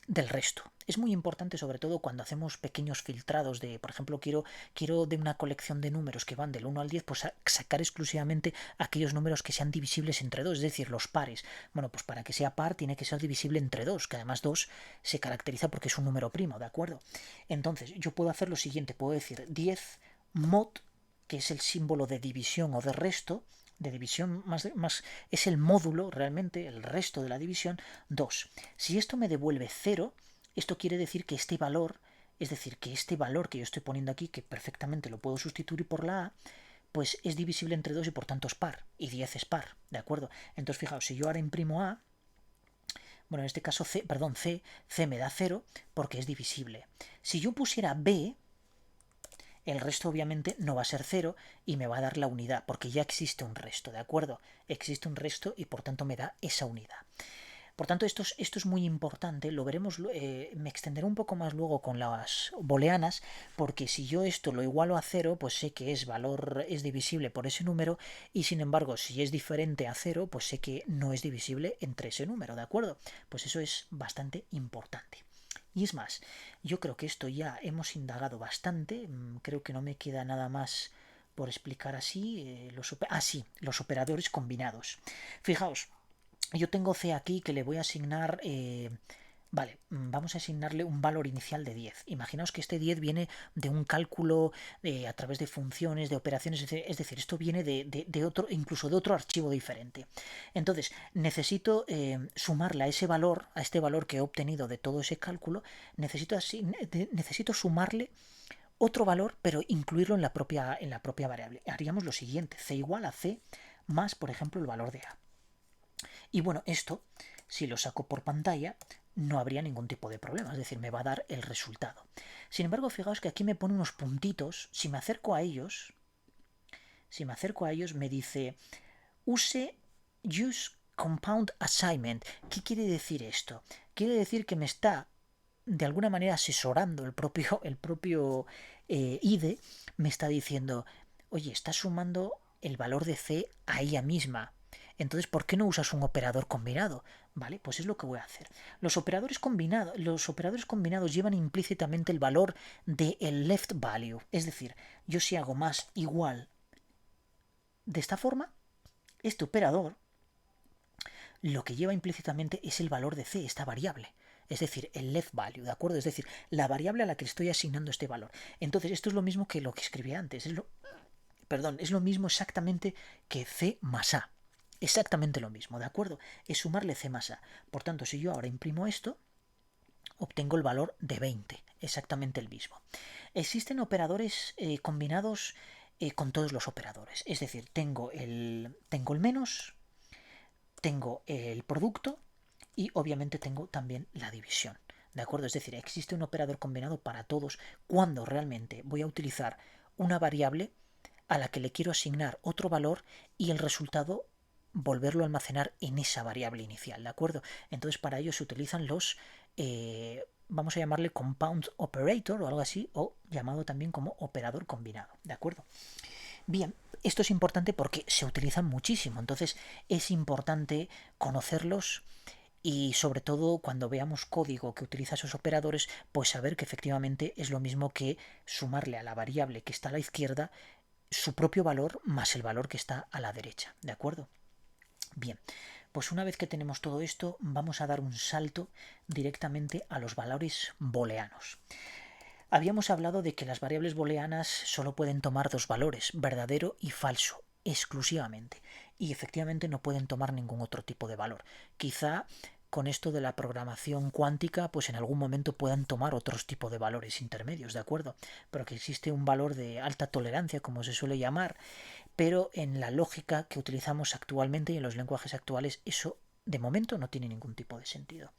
resto. Es muy importante, sobre todo cuando hacemos pequeños filtrados de, por ejemplo, quiero de una colección de números que van del 1 al 10, pues sacar exclusivamente aquellos números que sean divisibles entre 2, es decir, los pares. Bueno, pues para que sea par tiene que ser divisible entre 2, que además 2 se caracteriza porque es un número primo, ¿de acuerdo? Entonces, yo puedo hacer lo siguiente, puedo decir 10 mod, que es el símbolo de división o de resto, de división más es el módulo realmente, el resto de la división, 2. Si esto me devuelve 0, esto quiere decir que este valor, es decir, que este valor que yo estoy poniendo aquí, que perfectamente lo puedo sustituir por la A, pues es divisible entre 2 y por tanto es par, y 10 es par, ¿de acuerdo? Entonces fijaos, si yo ahora imprimo A, bueno, en este caso C me da 0 porque es divisible. Si yo pusiera B, el resto obviamente no va a ser 0 y me va a dar la unidad, porque ya existe un resto, ¿de acuerdo? Existe un resto y por tanto me da esa unidad. Por tanto, esto es muy importante, lo veremos, me extenderé un poco más luego con las booleanas, porque si yo esto lo igualo a 0, pues sé que es divisible por ese número, y sin embargo, si es diferente a 0, pues sé que no es divisible entre ese número, ¿de acuerdo? Pues eso es bastante importante. Y es más, yo creo que esto ya hemos indagado bastante, creo que no me queda nada más por explicar así. Sí, los operadores combinados. Fijaos, yo tengo C aquí que le voy a asignar Vale, vamos a asignarle un valor inicial de 10. Imaginaos que este 10 viene de un cálculo a través de funciones, de operaciones, es decir, esto viene de otro, incluso de otro archivo diferente. Entonces, necesito sumarle a ese valor, a este valor que he obtenido de todo ese cálculo, necesito sumarle otro valor, pero incluirlo en la propia variable. Haríamos lo siguiente, c igual a c más, por ejemplo, el valor de a. Y bueno, esto, si lo saco por pantalla, no habría ningún tipo de problema, es decir, me va a dar el resultado. Sin embargo, fijaos que aquí me pone unos puntitos, si me acerco a ellos, me dice use compound assignment. ¿Qué quiere decir esto? Quiere decir que me está de alguna manera asesorando el propio IDE, me está diciendo, oye, estás sumando el valor de C a ella misma. Entonces, ¿por qué no usas un operador combinado? Vale, pues es lo que voy a hacer. Los operadores combinados llevan implícitamente el valor del left value. Es decir, yo si hago más igual de esta forma, este operador lo que lleva implícitamente es el valor de C, esta variable. Es decir, el left value, ¿de acuerdo? Es decir, la variable a la que estoy asignando este valor. Entonces, esto es lo mismo que lo que escribí antes. Es lo mismo exactamente que C más A. Exactamente lo mismo, ¿de acuerdo? Es sumarle C más A. Por tanto, si yo ahora imprimo esto, obtengo el valor de 20, exactamente el mismo. Existen operadores combinados con todos los operadores. Es decir, tengo el menos, tengo el producto y obviamente tengo también la división. ¿De acuerdo? Es decir, existe un operador combinado para todos cuando realmente voy a utilizar una variable a la que le quiero asignar otro valor y el resultado volverlo a almacenar en esa variable inicial, ¿de acuerdo? Entonces para ello se utilizan los, vamos a llamarle compound operator o algo así, o llamado también como operador combinado, ¿de acuerdo? Bien, esto es importante porque se utilizan muchísimo, entonces es importante conocerlos y sobre todo cuando veamos código que utiliza esos operadores, pues saber que efectivamente es lo mismo que sumarle a la variable que está a la izquierda su propio valor más el valor que está a la derecha, ¿de acuerdo? Bien, pues una vez que tenemos todo esto, vamos a dar un salto directamente a los valores booleanos. Habíamos hablado de que las variables booleanas solo pueden tomar dos valores, verdadero y falso, exclusivamente. Y efectivamente no pueden tomar ningún otro tipo de valor. Quizá con esto de la programación cuántica, pues en algún momento puedan tomar otros tipos de valores intermedios, ¿de acuerdo? Pero que existe un valor de alta tolerancia, como se suele llamar, pero en la lógica que utilizamos actualmente y en los lenguajes actuales eso de momento no tiene ningún tipo de sentido.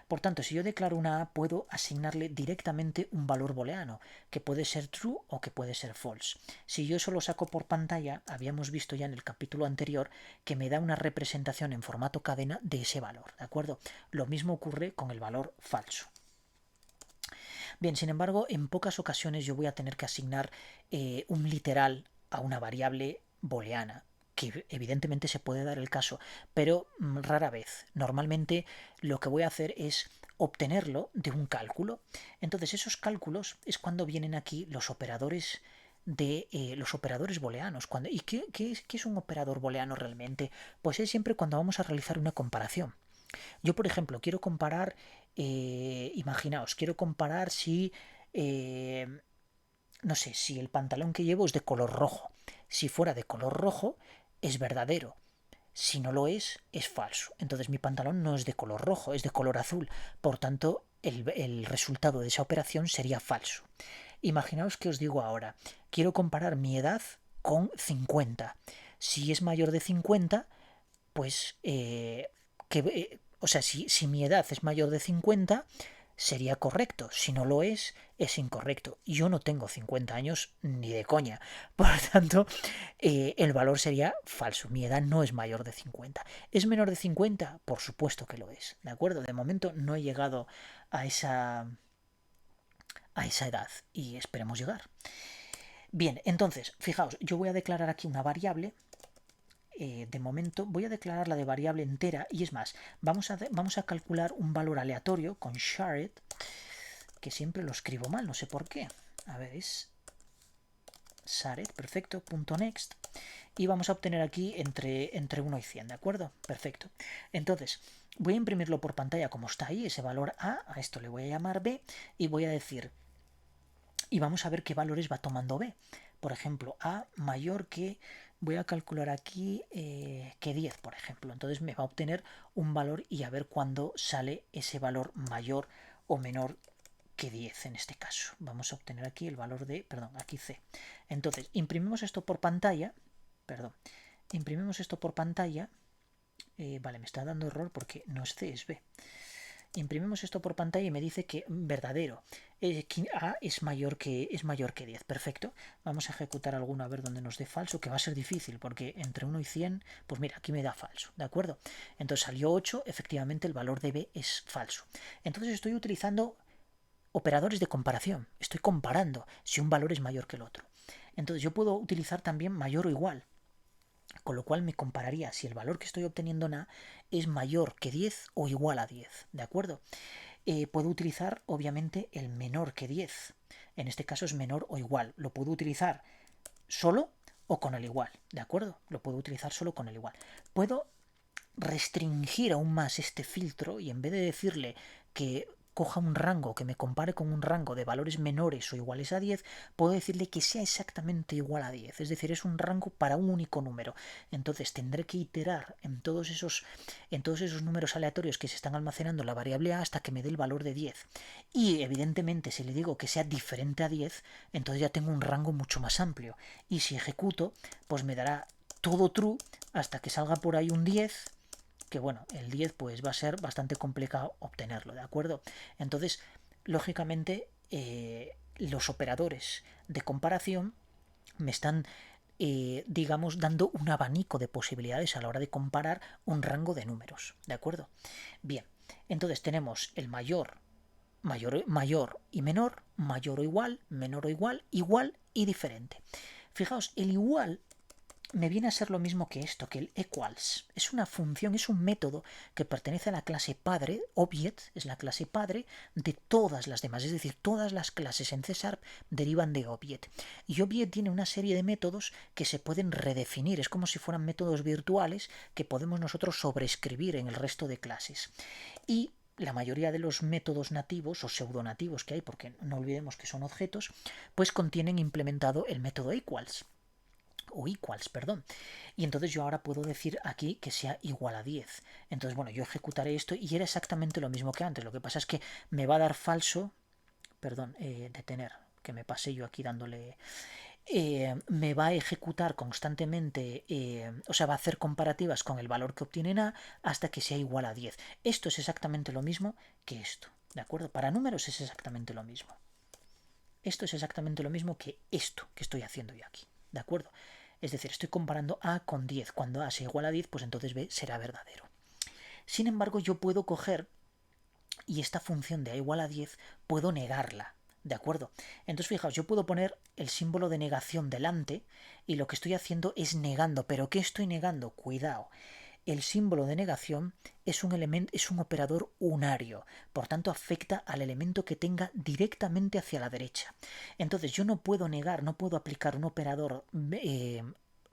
Por tanto, si yo declaro una A, puedo asignarle directamente un valor booleano, que puede ser true o que puede ser false. Si yo eso lo saco por pantalla, habíamos visto ya en el capítulo anterior que me da una representación en formato cadena de ese valor, ¿de acuerdo? Lo mismo ocurre con el valor falso. Bien, sin embargo, en pocas ocasiones yo voy a tener que asignar un literal a una variable booleana, que evidentemente se puede dar el caso, pero rara vez. Normalmente lo que voy a hacer es obtenerlo de un cálculo. Entonces esos cálculos es cuando vienen aquí los operadores los operadores booleanos. ¿Y qué es un operador booleano realmente? Pues es siempre cuando vamos a realizar una comparación. Yo, por ejemplo, quiero comparar, imaginaos, quiero comparar si, no sé, si el pantalón que llevo es de color rojo. Si fuera de color rojo, es verdadero. Si no lo es falso. Entonces mi pantalón no es de color rojo, es de color azul. Por tanto, el resultado de esa operación sería falso. Imaginaos que os digo ahora, quiero comparar mi edad con 50. Si es mayor de 50, pues o sea, si mi edad es mayor de 50, sería correcto. Si no lo es incorrecto. Yo no tengo 50 años ni de coña. Por lo tanto, el valor sería falso. Mi edad no es mayor de 50. ¿Es menor de 50? Por supuesto que lo es. ¿De acuerdo? De momento no he llegado a esa edad y esperemos llegar. Bien, entonces, fijaos, yo voy a declarar aquí una variable. De momento voy a declararla de variable entera y es más, vamos a calcular un valor aleatorio con shared, que siempre lo escribo mal, no sé por qué. A ver, es shared, perfecto, punto next, y vamos a obtener aquí entre 1 y 100, ¿de acuerdo? Perfecto. Entonces, Voy a imprimirlo por pantalla como está ahí, ese valor a esto le voy a llamar B y voy a decir, y vamos a ver qué valores va tomando B. Por ejemplo, A mayor que, voy a calcular aquí que 10, por ejemplo. Entonces me va a obtener un valor y a ver cuándo sale ese valor mayor o menor que 10 en este caso. Vamos a obtener aquí el valor de, perdón, aquí C. Entonces, imprimimos esto por pantalla, perdón, imprimimos esto por pantalla, vale, me está dando error porque no es C, es B. Imprimimos esto por pantalla y me dice que verdadero, A es mayor que 10. Perfecto. Vamos a ejecutar alguno a ver dónde nos dé falso, que va a ser difícil porque entre 1 y 100, pues mira, aquí me da falso, ¿de acuerdo? Entonces salió 8, efectivamente el valor de B es falso. Entonces estoy utilizando operadores de comparación. Estoy comparando si un valor es mayor que el otro. Entonces yo puedo utilizar también mayor o igual. Con lo cual me compararía si el valor que estoy obteniendo en A es mayor que 10 o igual a 10, ¿de acuerdo? Puedo utilizar obviamente el menor que 10. En este caso es menor o igual. Lo puedo utilizar solo o con el igual, ¿de acuerdo? Lo puedo utilizar solo con el igual. Puedo restringir aún más este filtro y en vez de decirle que coja un rango, que me compare con un rango de valores menores o iguales a 10, puedo decirle que sea exactamente igual a 10. Es decir, es un rango para un único número. Entonces tendré que iterar en todos esos números aleatorios que se están almacenando en la variable a hasta que me dé el valor de 10. Y evidentemente si le digo que sea diferente a 10, entonces ya tengo un rango mucho más amplio. Y si ejecuto, pues me dará todo true hasta que salga por ahí un 10, que bueno, el 10 pues va a ser bastante complicado obtenerlo, ¿de acuerdo? Entonces, lógicamente, los operadores de comparación me están, digamos, dando un abanico de posibilidades a la hora de comparar un rango de números, ¿de acuerdo? Bien, entonces tenemos el mayor y menor, mayor o igual, menor o igual, igual y diferente. Fijaos, el igual me viene a ser lo mismo que esto, que el equals. Es una función, es un método que pertenece a la clase padre. Object es la clase padre de todas las demás. Es decir, todas las clases en C# derivan de object. Y object tiene una serie de métodos que se pueden redefinir. Es como si fueran métodos virtuales que podemos nosotros sobreescribir en el resto de clases. Y la mayoría de los métodos nativos o pseudonativos que hay, porque no olvidemos que son objetos, pues contienen implementado el método equals. O equals, perdón. Y entonces yo ahora puedo decir aquí que sea igual a 10. Entonces, bueno, yo ejecutaré esto y era exactamente lo mismo que antes. Lo que pasa es que me va a dar falso, perdón, detener, que me pasé yo aquí dándole... me va a ejecutar constantemente, o sea, va a hacer comparativas con el valor que obtiene en A hasta que sea igual a 10. Esto es exactamente lo mismo que esto, ¿de acuerdo? Para números es exactamente lo mismo. Esto es exactamente lo mismo que esto que estoy haciendo yo aquí, ¿de acuerdo? Es decir, estoy comparando A con 10. Cuando A sea igual a 10, pues entonces B será verdadero. Sin embargo, yo puedo coger y esta función de A igual a 10 puedo negarla. ¿De acuerdo? Entonces, fijaos, yo puedo poner el símbolo de negación delante y lo que estoy haciendo es negando. ¿Pero qué estoy negando? Cuidado. El símbolo de negación es un operador unario, por tanto afecta al elemento que tenga directamente hacia la derecha. Entonces yo no puedo negar, no puedo aplicar un operador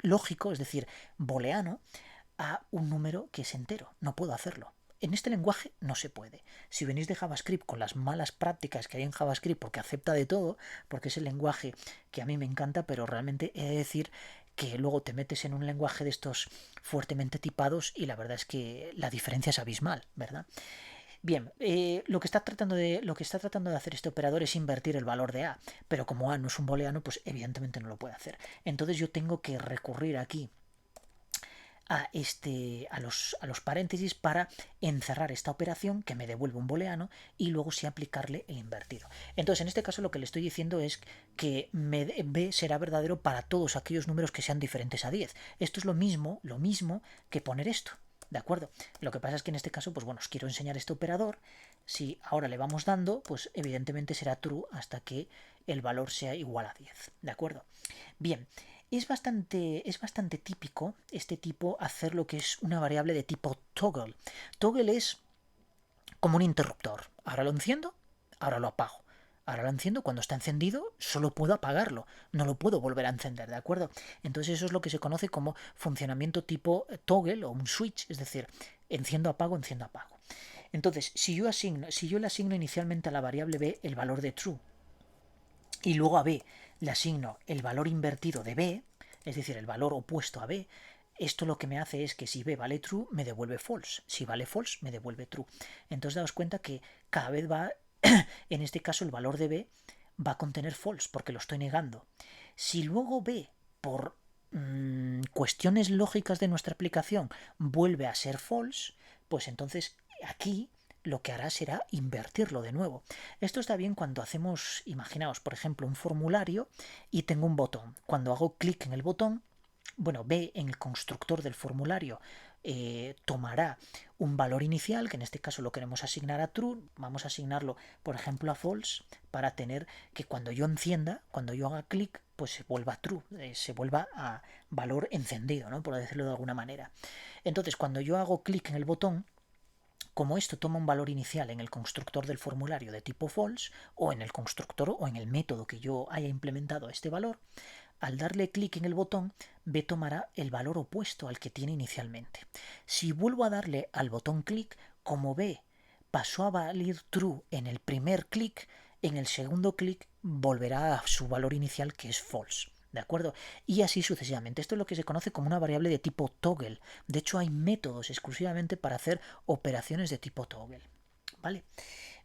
lógico, es decir, booleano, a un número que es entero. No puedo hacerlo. En este lenguaje no se puede. Si venís de JavaScript con las malas prácticas que hay en JavaScript, porque acepta de todo, porque es el lenguaje que a mí me encanta, pero realmente he de decir que luego te metes en un lenguaje de estos fuertemente tipados y la verdad es que la diferencia es abismal, ¿verdad? Bien, lo que está tratando de hacer este operador es invertir el valor de A, pero como A no es un booleano, pues evidentemente no lo puede hacer. Entonces yo tengo que recurrir aquí a los paréntesis para encerrar esta operación que me devuelve un booleano y luego sí aplicarle el invertido. Entonces, en este caso lo que le estoy diciendo es que B será verdadero para todos aquellos números que sean diferentes a 10. Esto es lo mismo que poner esto. ¿De acuerdo? Lo que pasa es que en este caso, pues bueno, os quiero enseñar este operador. Si ahora le vamos dando, pues evidentemente será true hasta que el valor sea igual a 10. ¿De acuerdo? Bien, es bastante típico este tipo hacer lo que es una variable de tipo toggle. Toggle es como un interruptor. Ahora lo enciendo, ahora lo apago. Ahora lo enciendo, cuando está encendido solo puedo apagarlo, no lo puedo volver a encender, ¿de acuerdo? Entonces eso es lo que se conoce como funcionamiento tipo toggle o un switch, es decir, Enciendo, apago, enciendo, apago. Entonces, si yo le asigno inicialmente a la variable b el valor de true y luego a b le asigno el valor invertido de b, es decir, el valor opuesto a b, esto lo que me hace es que si b vale true, me devuelve false. Si vale false, me devuelve true. Entonces, daos cuenta que cada vez va, en este caso, el valor de b va a contener false, porque lo estoy negando. Si luego b, por cuestiones lógicas de nuestra aplicación, vuelve a ser false, pues entonces aquí lo que hará será invertirlo de nuevo. Esto está bien cuando hacemos, imaginaos, por ejemplo, un formulario y tengo un botón. Cuando hago clic en el botón, bueno, B en el constructor del formulario tomará un valor inicial, que en este caso lo queremos asignar a true, vamos a asignarlo, por ejemplo, a false, para tener que cuando yo encienda, cuando yo haga clic, pues se vuelva true, se vuelva a valor encendido, ¿no? Por decirlo de alguna manera. Entonces, cuando yo hago clic en el botón, como esto toma un valor inicial en el constructor del formulario de tipo false, o en el constructor o en el método que yo haya implementado este valor, al darle clic en el botón, B tomará el valor opuesto al que tiene inicialmente. Si vuelvo a darle al botón clic, como B pasó a valer true en el primer clic, en el segundo clic volverá a su valor inicial, que es false. ¿De acuerdo? Y así sucesivamente. Esto es lo que se conoce como una variable de tipo toggle. De hecho, hay métodos exclusivamente para hacer operaciones de tipo toggle. ¿Vale?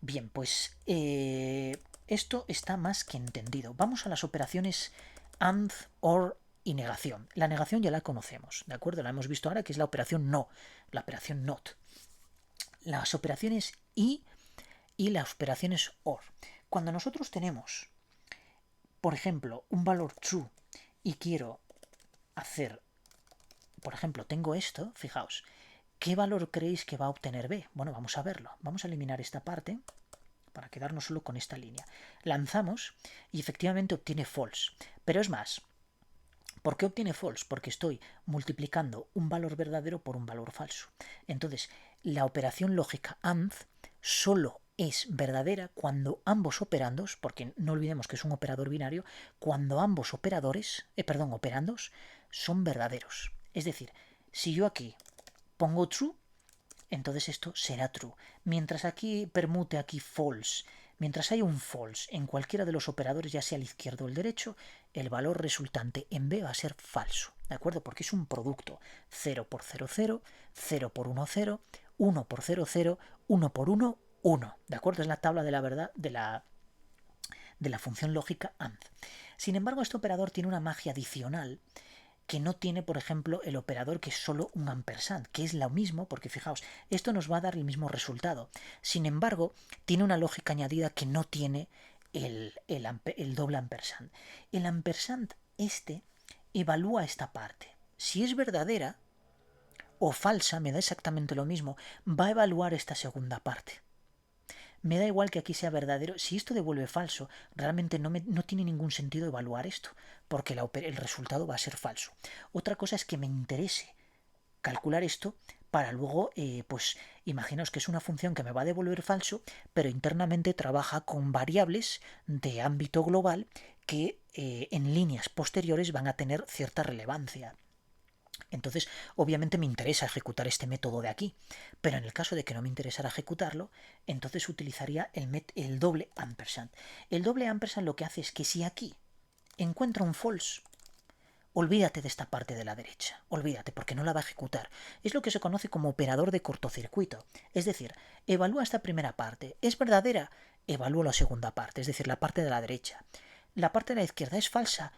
Bien, pues esto está más que entendido. Vamos a las operaciones AND, OR y negación. La negación ya la conocemos, ¿de acuerdo? La hemos visto ahora, que es la operación no, la operación not. Las operaciones y las operaciones OR. Cuando nosotros tenemos, por ejemplo, un valor true y quiero hacer, por ejemplo, tengo esto, fijaos, ¿qué valor creéis que va a obtener B? Bueno, vamos a verlo. Vamos a eliminar esta parte para quedarnos solo con esta línea. Lanzamos y efectivamente obtiene false. Pero es más, ¿por qué obtiene false? Porque estoy multiplicando un valor verdadero por un valor falso. Entonces, la operación lógica AND solo es verdadera cuando ambos operandos, porque no olvidemos que es un operador binario, cuando ambos operandos son verdaderos. Es decir, si yo aquí pongo true, entonces esto será true. Mientras aquí permute aquí false, mientras haya un false en cualquiera de los operadores, ya sea el izquierdo o el derecho, el valor resultante en B va a ser falso, ¿de acuerdo? Porque es un producto 0 por 0, 0, 0 por 1, 0, 1 por 0, 0, 1 por 1, 1, ¿de acuerdo? Es la tabla de la verdad de la función lógica AND. Sin embargo, este operador tiene una magia adicional que no tiene, por ejemplo, el operador que es solo un ampersand, que es lo mismo, porque fijaos, esto nos va a dar el mismo resultado. Sin embargo, tiene una lógica añadida que no tiene el doble ampersand. El ampersand evalúa esta parte. Si es verdadera o falsa, me da exactamente lo mismo, va a evaluar esta segunda parte. Me da igual que aquí sea verdadero. Si esto devuelve falso, realmente no tiene ningún sentido evaluar esto, porque el resultado va a ser falso. Otra cosa es que me interese calcular esto para luego, pues imaginaos que es una función que me va a devolver falso, pero internamente trabaja con variables de ámbito global que en líneas posteriores van a tener cierta relevancia. Entonces, obviamente me interesa ejecutar este método de aquí, pero en el caso de que no me interesara ejecutarlo, entonces utilizaría el doble ampersand. El doble ampersand lo que hace es que si aquí encuentro un false, olvídate de esta parte de la derecha, olvídate porque no la va a ejecutar. Es lo que se conoce como operador de cortocircuito. Es decir, evalúa esta primera parte. ¿Es verdadera? Evalúa la segunda parte, es decir, la parte de la derecha. La parte de la izquierda es falsa.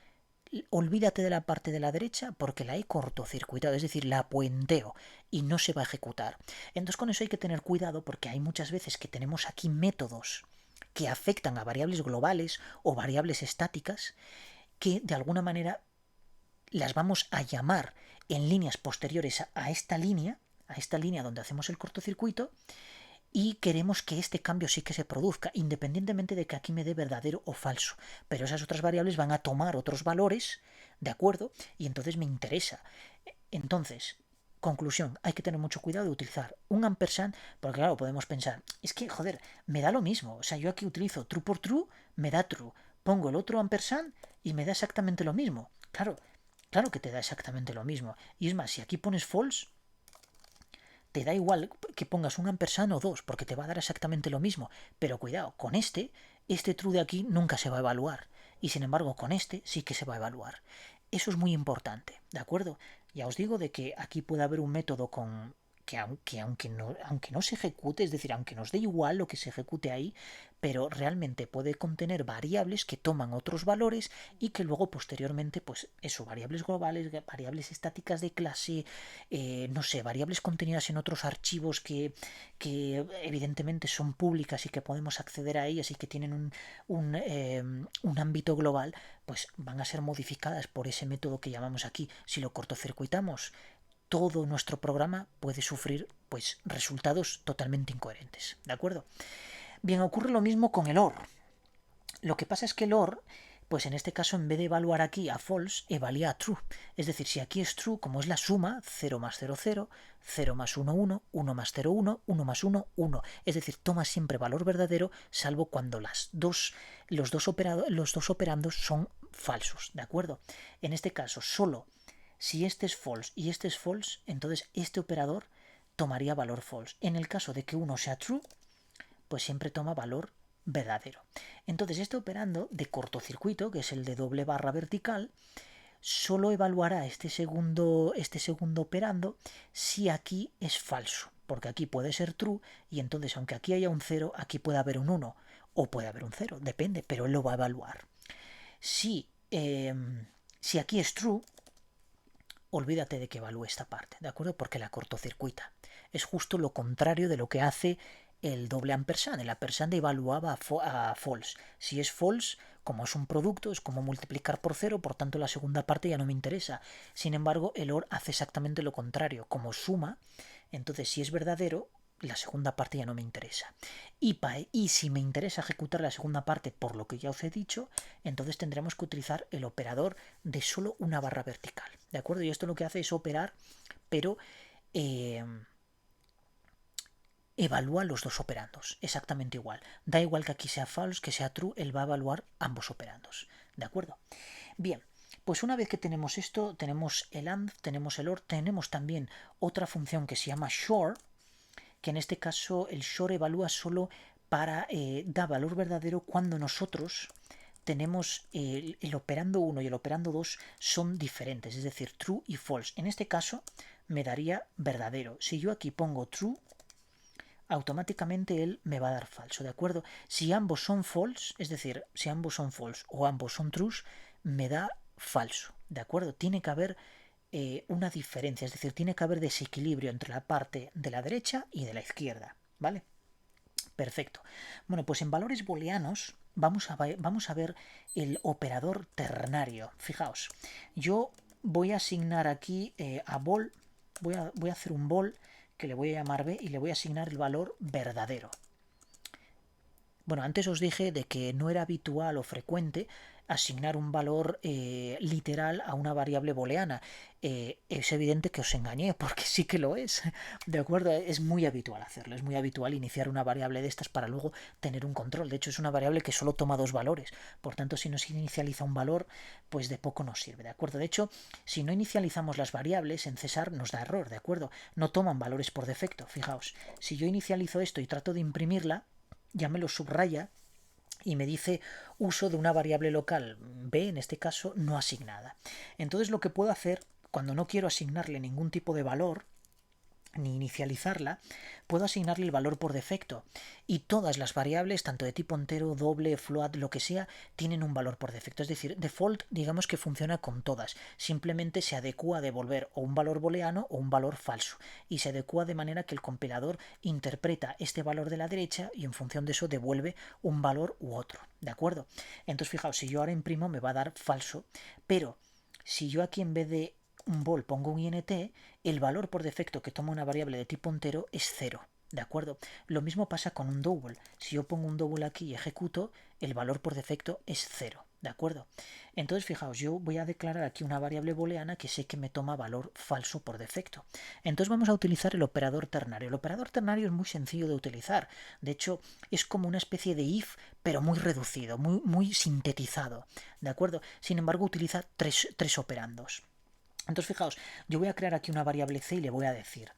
Olvídate de la parte de la derecha porque la he cortocircuitado, es decir, la puenteo y no se va a ejecutar. Entonces con eso hay que tener cuidado porque hay muchas veces que tenemos aquí métodos que afectan a variables globales o variables estáticas que de alguna manera las vamos a llamar en líneas posteriores a esta línea donde hacemos el cortocircuito, y queremos que este cambio sí que se produzca, independientemente de que aquí me dé verdadero o falso. Pero esas otras variables van a tomar otros valores, ¿de acuerdo? Y entonces me interesa. Entonces, conclusión, hay que tener mucho cuidado de utilizar un ampersand, porque claro, podemos pensar, es que, joder, me da lo mismo. O sea, yo aquí utilizo true por true, me da true. Pongo el otro ampersand y me da exactamente lo mismo. Claro que te da exactamente lo mismo. Y es más, si aquí pones false, te da igual que pongas un ampersand o dos, porque te va a dar exactamente lo mismo. Pero cuidado, con este true de aquí nunca se va a evaluar. Y sin embargo, con este sí que se va a evaluar. Eso es muy importante, ¿de acuerdo? Ya os digo de que aquí puede haber un método con que aunque no se ejecute, es decir, aunque nos dé igual lo que se ejecute ahí, pero realmente puede contener variables que toman otros valores y que luego posteriormente, pues eso, variables globales, variables estáticas de clase, no sé, variables contenidas en otros archivos que evidentemente son públicas y que podemos acceder a ellas y que tienen un ámbito global, pues van a ser modificadas por ese método que llamamos aquí. Si lo cortocircuitamos, todo nuestro programa puede sufrir pues resultados totalmente incoherentes, ¿de acuerdo? Bien, ocurre lo mismo con el OR. Lo que pasa es que el OR, pues en este caso en vez de evaluar aquí a false, evalúa a true. Es decir, si aquí es true, como es la suma, 0 más 0, 0, 0 más 1, 1, 1 más 0, 1, 1 más 1, 1. Es decir, toma siempre valor verdadero, salvo cuando los dos operandos son falsos, ¿de acuerdo? En este caso, solo si este es false y este es false, entonces este operador tomaría valor false. En el caso de que uno sea true, pues siempre toma valor verdadero. Entonces este operando de cortocircuito, que es el de doble barra vertical, solo evaluará este segundo operando si aquí es falso, porque aquí puede ser true y entonces aunque aquí haya un 0, aquí puede haber un 1 o puede haber un 0, depende, pero él lo va a evaluar. Si aquí es true, olvídate de que evalúe esta parte, ¿de acuerdo? Porque la cortocircuita. Es justo lo contrario de lo que hace el doble ampersand. El ampersand evaluaba a false. Si es false, como es un producto, es como multiplicar por 0, por tanto la segunda parte ya no me interesa. Sin embargo, el OR hace exactamente lo contrario. Como suma, entonces si es verdadero, la segunda parte ya no me interesa. Y si me interesa ejecutar la segunda parte por lo que ya os he dicho, entonces tendremos que utilizar el operador de solo una barra vertical. ¿De acuerdo? Y esto lo que hace es operar, pero evalúa los dos operandos, exactamente igual. Da igual que aquí sea false, que sea true, él va a evaluar ambos operandos. ¿De acuerdo? Bien, pues una vez que tenemos esto, tenemos el AND, tenemos el OR, tenemos también otra función que se llama SHORE, que en este caso el SHORE evalúa solo para da valor verdadero cuando nosotros tenemos el operando 1 y el operando 2 son diferentes, es decir, true y false. En este caso me daría verdadero. Si yo aquí pongo true, automáticamente él me va a dar falso, ¿de acuerdo? Si ambos son false, es decir, si ambos son false o ambos son trues, me da falso, ¿de acuerdo? Tiene que haber una diferencia, es decir, tiene que haber desequilibrio entre la parte de la derecha y de la izquierda, ¿vale? Perfecto. Bueno, pues en valores booleanos vamos a ver el operador ternario. Fijaos, yo voy a asignar aquí a bol, voy a hacer un bol que le voy a llamar b y le voy a asignar el valor verdadero. Bueno, antes os dije de que no era habitual o frecuente asignar un valor literal a una variable booleana. Es evidente que os engañé, porque sí que lo es. ¿De acuerdo? Es muy habitual hacerlo. Es muy habitual iniciar una variable de estas para luego tener un control. De hecho, es una variable que solo toma dos valores. Por tanto, si no se inicializa un valor, pues de poco nos sirve. ¿De acuerdo? De hecho, si no inicializamos las variables en César nos da error. ¿De acuerdo? No toman valores por defecto. Fijaos, si yo inicializo esto y trato de imprimirla, ya me lo subraya y me dice uso de una variable local b, en este caso no asignada. Entonces lo que puedo hacer cuando no quiero asignarle ningún tipo de valor ni inicializarla, puedo asignarle el valor por defecto y todas las variables, tanto de tipo entero, doble, float, lo que sea, tienen un valor por defecto. Es decir, default, digamos que funciona con todas. Simplemente se adecua a devolver o un valor booleano o un valor falso y se adecua de manera que el compilador interpreta este valor de la derecha y en función de eso devuelve un valor u otro. ¿De acuerdo? Entonces, fijaos, si yo ahora imprimo me va a dar falso, pero si yo aquí en vez de un bol pongo un int, el valor por defecto que toma una variable de tipo entero es 0, ¿de acuerdo? Lo mismo pasa con un double. Si yo pongo un double aquí y ejecuto, el valor por defecto es 0, ¿de acuerdo? Entonces, fijaos, yo voy a declarar aquí una variable booleana que sé que me toma valor falso por defecto. Entonces vamos a utilizar el operador ternario. El operador ternario es muy sencillo de utilizar. De hecho, es como una especie de if, pero muy reducido, muy sintetizado, ¿de acuerdo? Sin embargo, utiliza tres operandos. Entonces, fijaos, yo voy a crear aquí una variable c y le voy a decir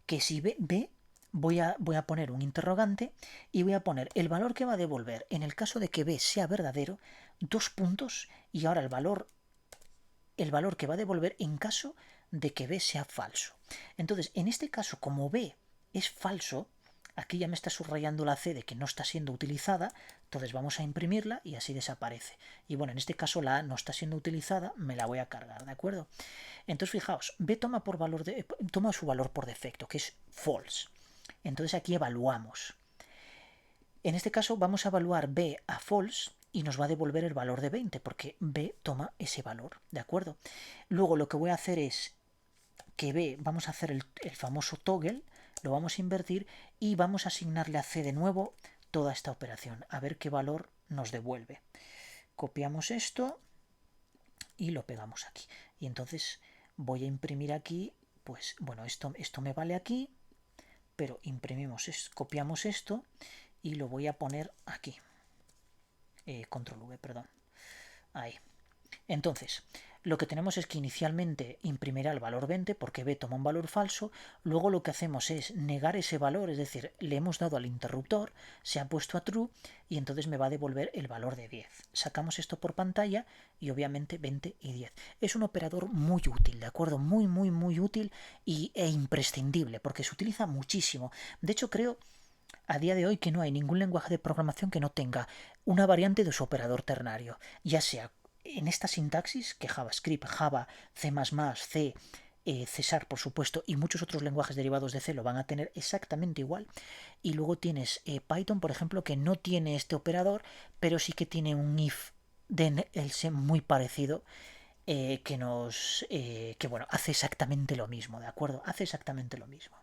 que si B voy a poner un interrogante y voy a poner el valor que va a devolver en el caso de que B sea verdadero, 2 puntos, y ahora el valor que va a devolver en caso de que B sea falso. Entonces, en este caso, como B es falso, aquí ya me está subrayando la C de que no está siendo utilizada, entonces vamos a imprimirla y así desaparece. Y bueno, en este caso la A no está siendo utilizada, me la voy a cargar, ¿de acuerdo? Entonces, fijaos, B toma su valor por defecto, que es false. Entonces aquí evaluamos. En este caso vamos a evaluar B a false y nos va a devolver el valor de 20 porque B toma ese valor, ¿de acuerdo? Luego lo que voy a hacer es que B, vamos a hacer el famoso toggle, lo vamos a invertir y vamos a asignarle a C de nuevo toda esta operación, a ver qué valor nos devuelve. Copiamos esto y lo pegamos aquí. Y entonces voy a imprimir aquí, pues bueno, esto me vale aquí, pero copiamos esto y lo voy a poner aquí. Control V, perdón. Ahí. Entonces, lo que tenemos es que inicialmente imprimirá el valor 20 porque B toma un valor falso, luego lo que hacemos es negar ese valor, es decir, le hemos dado al interruptor, se ha puesto a true y entonces me va a devolver el valor de 10. Sacamos esto por pantalla y obviamente 20 y 10. Es un operador muy útil, ¿de acuerdo? Muy, muy, muy útil e imprescindible porque se utiliza muchísimo. De hecho, creo a día de hoy que no hay ningún lenguaje de programación que no tenga una variante de su operador ternario, ya sea en esta sintaxis que JavaScript, Java, C++, C, C#, por supuesto, y muchos otros lenguajes derivados de C lo van a tener exactamente igual. Y luego tienes Python, por ejemplo, que no tiene este operador, pero sí que tiene un if then else muy parecido, que bueno, hace exactamente lo mismo, ¿de acuerdo? Hace exactamente lo mismo.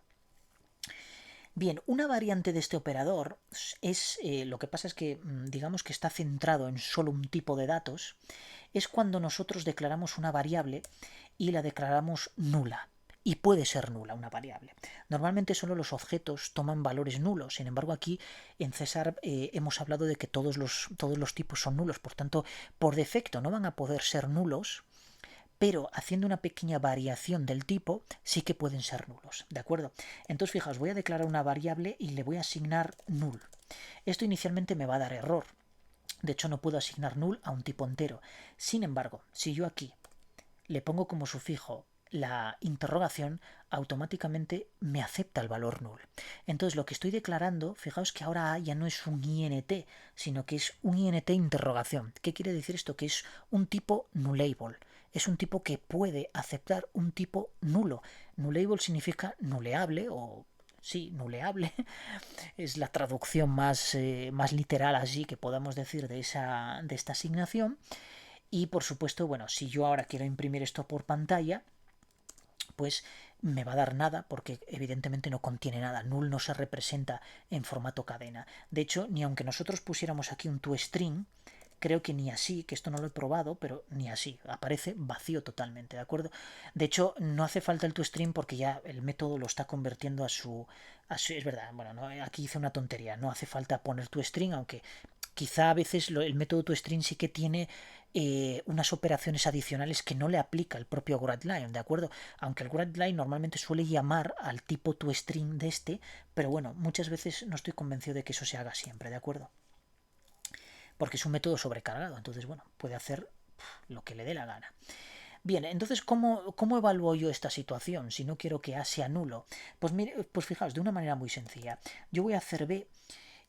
Bien, una variante de este operador es, lo que pasa es que digamos que está centrado en solo un tipo de datos, es cuando nosotros declaramos una variable y la declaramos nula. Y puede ser nula una variable. Normalmente solo los objetos toman valores nulos, sin embargo aquí en César hemos hablado de que todos los tipos son nulos, por tanto por defecto no van a poder ser nulos, pero haciendo una pequeña variación del tipo sí que pueden ser nulos, ¿de acuerdo? Entonces, fijaos, voy a declarar una variable y le voy a asignar null. Esto inicialmente me va a dar error. De hecho, no puedo asignar null a un tipo entero. Sin embargo, si yo aquí le pongo como sufijo la interrogación, automáticamente me acepta el valor null. Entonces, lo que estoy declarando, fijaos que ahora A ya no es un int, sino que es un int interrogación. ¿Qué quiere decir esto? Que es un tipo nullable. Es un tipo que puede aceptar un tipo nulo. Nullable significa nuleable o sí, nuleable, es la traducción más literal así que podamos decir de esta asignación. Y por supuesto, bueno, si yo ahora quiero imprimir esto por pantalla, pues me va a dar nada porque evidentemente no contiene nada. Null no se representa en formato cadena. De hecho, ni aunque nosotros pusiéramos aquí un toString, creo que ni así, que esto no lo he probado, pero ni así, aparece vacío totalmente, ¿de acuerdo? De hecho, no hace falta el toString porque ya el método lo está convirtiendo a su es verdad, bueno, no, aquí hice una tontería, no hace falta poner toString, aunque quizá a veces el método toString sí que tiene unas operaciones adicionales que no le aplica el propio GradLine, ¿de acuerdo? Aunque el GradLine normalmente suele llamar al tipo toString de este, pero bueno, muchas veces no estoy convencido de que eso se haga siempre, ¿de acuerdo? Porque es un método sobrecargado, entonces bueno, puede hacer lo que le dé la gana. Bien, entonces, ¿cómo evalúo yo esta situación si no quiero que A sea nulo? Pues mire, pues fijaos, de una manera muy sencilla. Yo voy a hacer B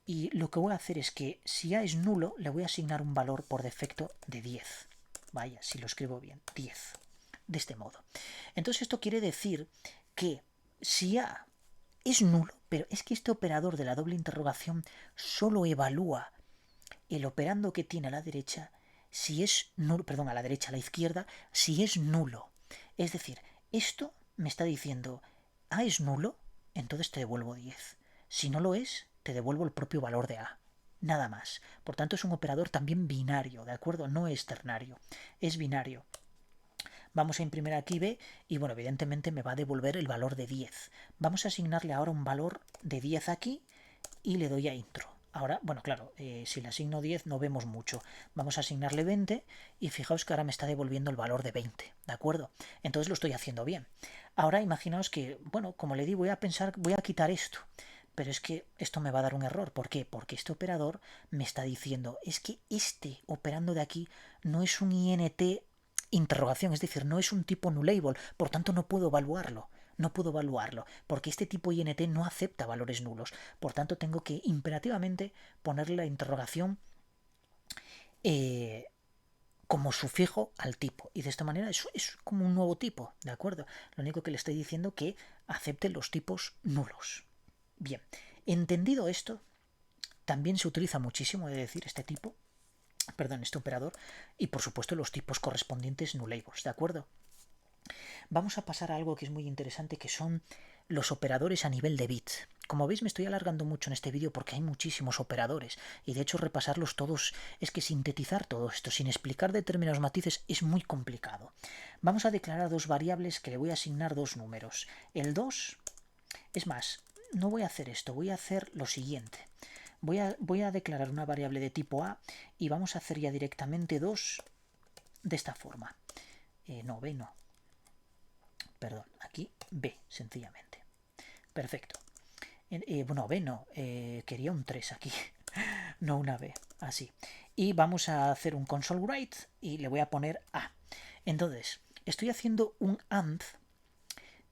y lo que voy a hacer es que si A es nulo, le voy a asignar un valor por defecto de 10. Vaya, si lo escribo bien, 10. De este modo. Entonces esto quiere decir que si A es nulo, pero es que este operador de la doble interrogación solo evalúa el operando que tiene a la derecha, si es nulo, perdón, a la derecha, a la izquierda, si es nulo. Es decir, esto me está diciendo, A es nulo, entonces te devuelvo 10. Si no lo es, te devuelvo el propio valor de A. Nada más. Por tanto, es un operador también binario, ¿de acuerdo? No es ternario, es binario. Vamos a imprimir aquí B y bueno, evidentemente me va a devolver el valor de 10. Vamos a asignarle ahora un valor de 10 aquí y le doy a intro. Ahora, bueno, claro, si le asigno 10 no vemos mucho. Vamos a asignarle 20 y fijaos que ahora me está devolviendo el valor de 20, ¿de acuerdo? Entonces lo estoy haciendo bien. Ahora imaginaos que, bueno, como le di, voy a pensar, voy a quitar esto. Pero es que esto me va a dar un error. ¿Por qué? Porque este operador me está diciendo, es que este operando de aquí no es un int interrogación, es decir, no es un tipo nullable, por tanto no puedo evaluarlo. No puedo evaluarlo, porque este tipo int no acepta valores nulos. Por tanto, tengo que imperativamente ponerle la interrogación como sufijo al tipo. Y de esta manera es como un nuevo tipo, ¿de acuerdo? Lo único que le estoy diciendo que acepte los tipos nulos. Bien, entendido esto, también se utiliza muchísimo, de decir, este tipo, perdón, este operador, y por supuesto los tipos correspondientes nullables, ¿de acuerdo? Vamos a pasar a algo que es muy interesante, que son los operadores a nivel de bit. Como veis, me estoy alargando mucho en este vídeo porque hay muchísimos operadores y de hecho repasarlos todos es que sintetizar todo esto sin explicar determinados matices es muy complicado. Vamos a declarar dos variables que le voy a asignar dos números. El 2, es más, no voy a hacer esto, voy a hacer lo siguiente. Voy a declarar una variable de tipo A y vamos a hacer ya directamente 2 de esta forma. No, B no. Perdón, aquí B, sencillamente. Perfecto. Bueno, B no, quería un 3 aquí, no una B, así. Y vamos a hacer un console write y le voy a poner A. Entonces, estoy haciendo un AND,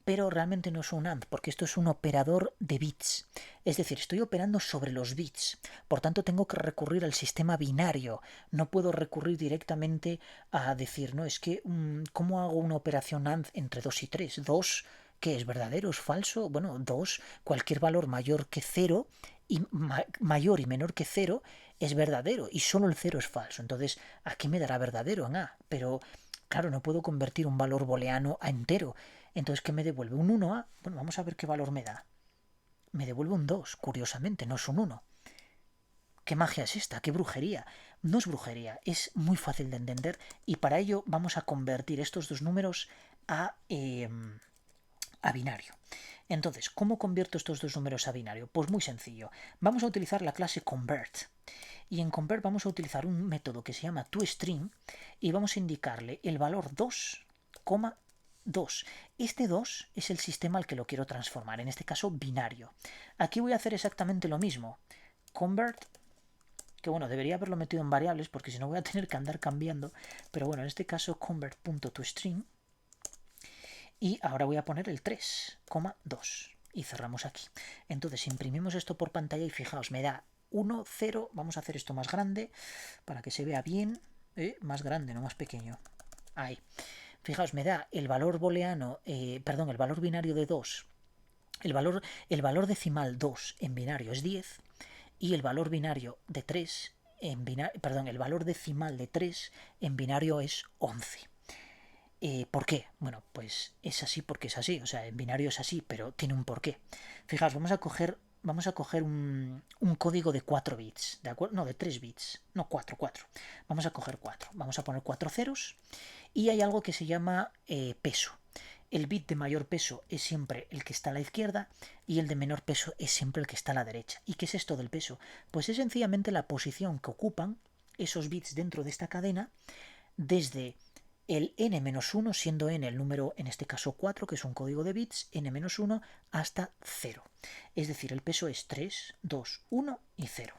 pero realmente no es un AND, porque esto es un operador de bits. Es decir, estoy operando sobre los bits. Por tanto, tengo que recurrir al sistema binario. No puedo recurrir directamente a decir, no, es que, ¿cómo hago una operación AND entre 2 y 3? 2, ¿qué es verdadero? ¿Es falso? Bueno, 2, cualquier valor mayor que 0 y mayor y menor que 0 es verdadero y solo el 0 es falso. Entonces, aquí me dará verdadero en A, pero claro, no puedo convertir un valor booleano a entero. Entonces, ¿qué me devuelve? ¿Un 1A? Bueno, vamos a ver qué valor me da. Me devuelve un 2, curiosamente, no es un 1. ¿Qué magia es esta? ¿Qué brujería? No es brujería, es muy fácil de entender y para ello vamos a convertir estos dos números a binario. Entonces, ¿cómo convierto estos dos números a binario? Pues muy sencillo. Vamos a utilizar la clase convert. Y en convert vamos a utilizar un método que se llama toString y vamos a indicarle el valor 2, 2. Este 2 es el sistema al que lo quiero transformar, en este caso binario. Aquí voy a hacer exactamente lo mismo. Convert, que bueno, debería haberlo metido en variables porque si no voy a tener que andar cambiando, pero bueno, en este caso convert.toString. Y ahora voy a poner el 3,2 y cerramos aquí. Entonces imprimimos esto por pantalla y fijaos, me da 1, 0, vamos a hacer esto más grande para que se vea bien, más grande, no más pequeño. Ahí. Fijaos, me da el valor booleano, perdón, el valor binario de 2. El valor decimal 2 en binario es 10 y el valor binario de 3 en binario, perdón, el valor decimal de 3 en binario es 11. ¿Por qué? Bueno, pues es así porque es así, o sea, en binario es así, pero tiene un porqué. Fijaos, vamos a coger un código de 4 bits, ¿de acuerdo? No, de 3 bits, no, 4. Vamos a coger 4, vamos a poner 4 ceros y hay algo que se llama peso. El bit de mayor peso es siempre el que está a la izquierda y el de menor peso es siempre el que está a la derecha. ¿Y qué es esto del peso? Pues es sencillamente la posición que ocupan esos bits dentro de esta cadena desde el n-1, siendo n el número, en este caso 4, que es un código de bits, n-1 hasta 0. Es decir, el peso es 3, 2, 1 y 0.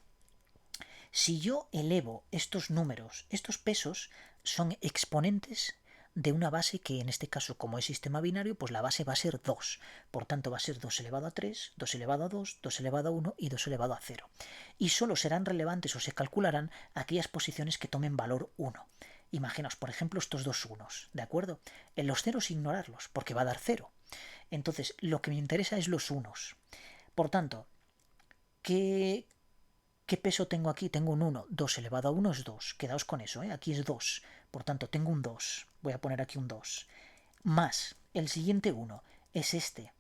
Si yo elevo estos números, estos pesos son exponentes de una base que en este caso, como es sistema binario, pues la base va a ser 2. Por tanto, va a ser 2 elevado a 3, 2 elevado a 2, 2 elevado a 1 y 2 elevado a 0. Y solo serán relevantes o se calcularán aquellas posiciones que tomen valor 1. Imaginaos, por ejemplo, estos dos unos, ¿de acuerdo? En los ceros ignorarlos, porque va a dar 0. Entonces, lo que me interesa es los unos. Por tanto, ¿qué peso tengo aquí? Tengo un 1. 2 elevado a 1 es 2. Quedaos con eso, ¿eh? Aquí es 2. Por tanto, tengo un 2. Voy a poner aquí un 2. Más el siguiente 1 es este.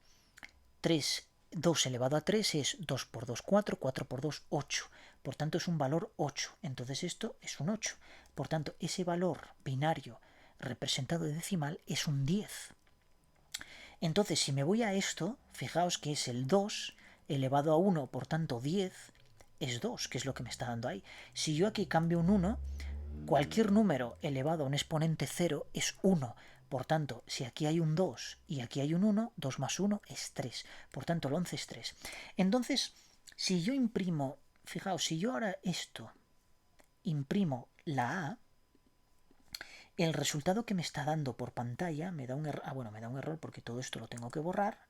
2 elevado a 3 es 2 por 2, 4. 4 por 2, 8. Por tanto, es un valor 8. Entonces esto es un 8. Por tanto, ese valor binario representado de decimal es un 10. Entonces, si me voy a esto, fijaos que es el 2 elevado a 1, por tanto 10, es 2, que es lo que me está dando ahí. Si yo aquí cambio un 1, cualquier número elevado a un exponente 0 es 1. Por tanto, si aquí hay un 2 y aquí hay un 1, 2 más 1 es 3. Por tanto, el 11 es 3. Entonces, si yo imprimo, fijaos, si yo ahora esto imprimo la A, el resultado que me está dando por pantalla me da un error. Bueno, me da un error porque todo esto lo tengo que borrar.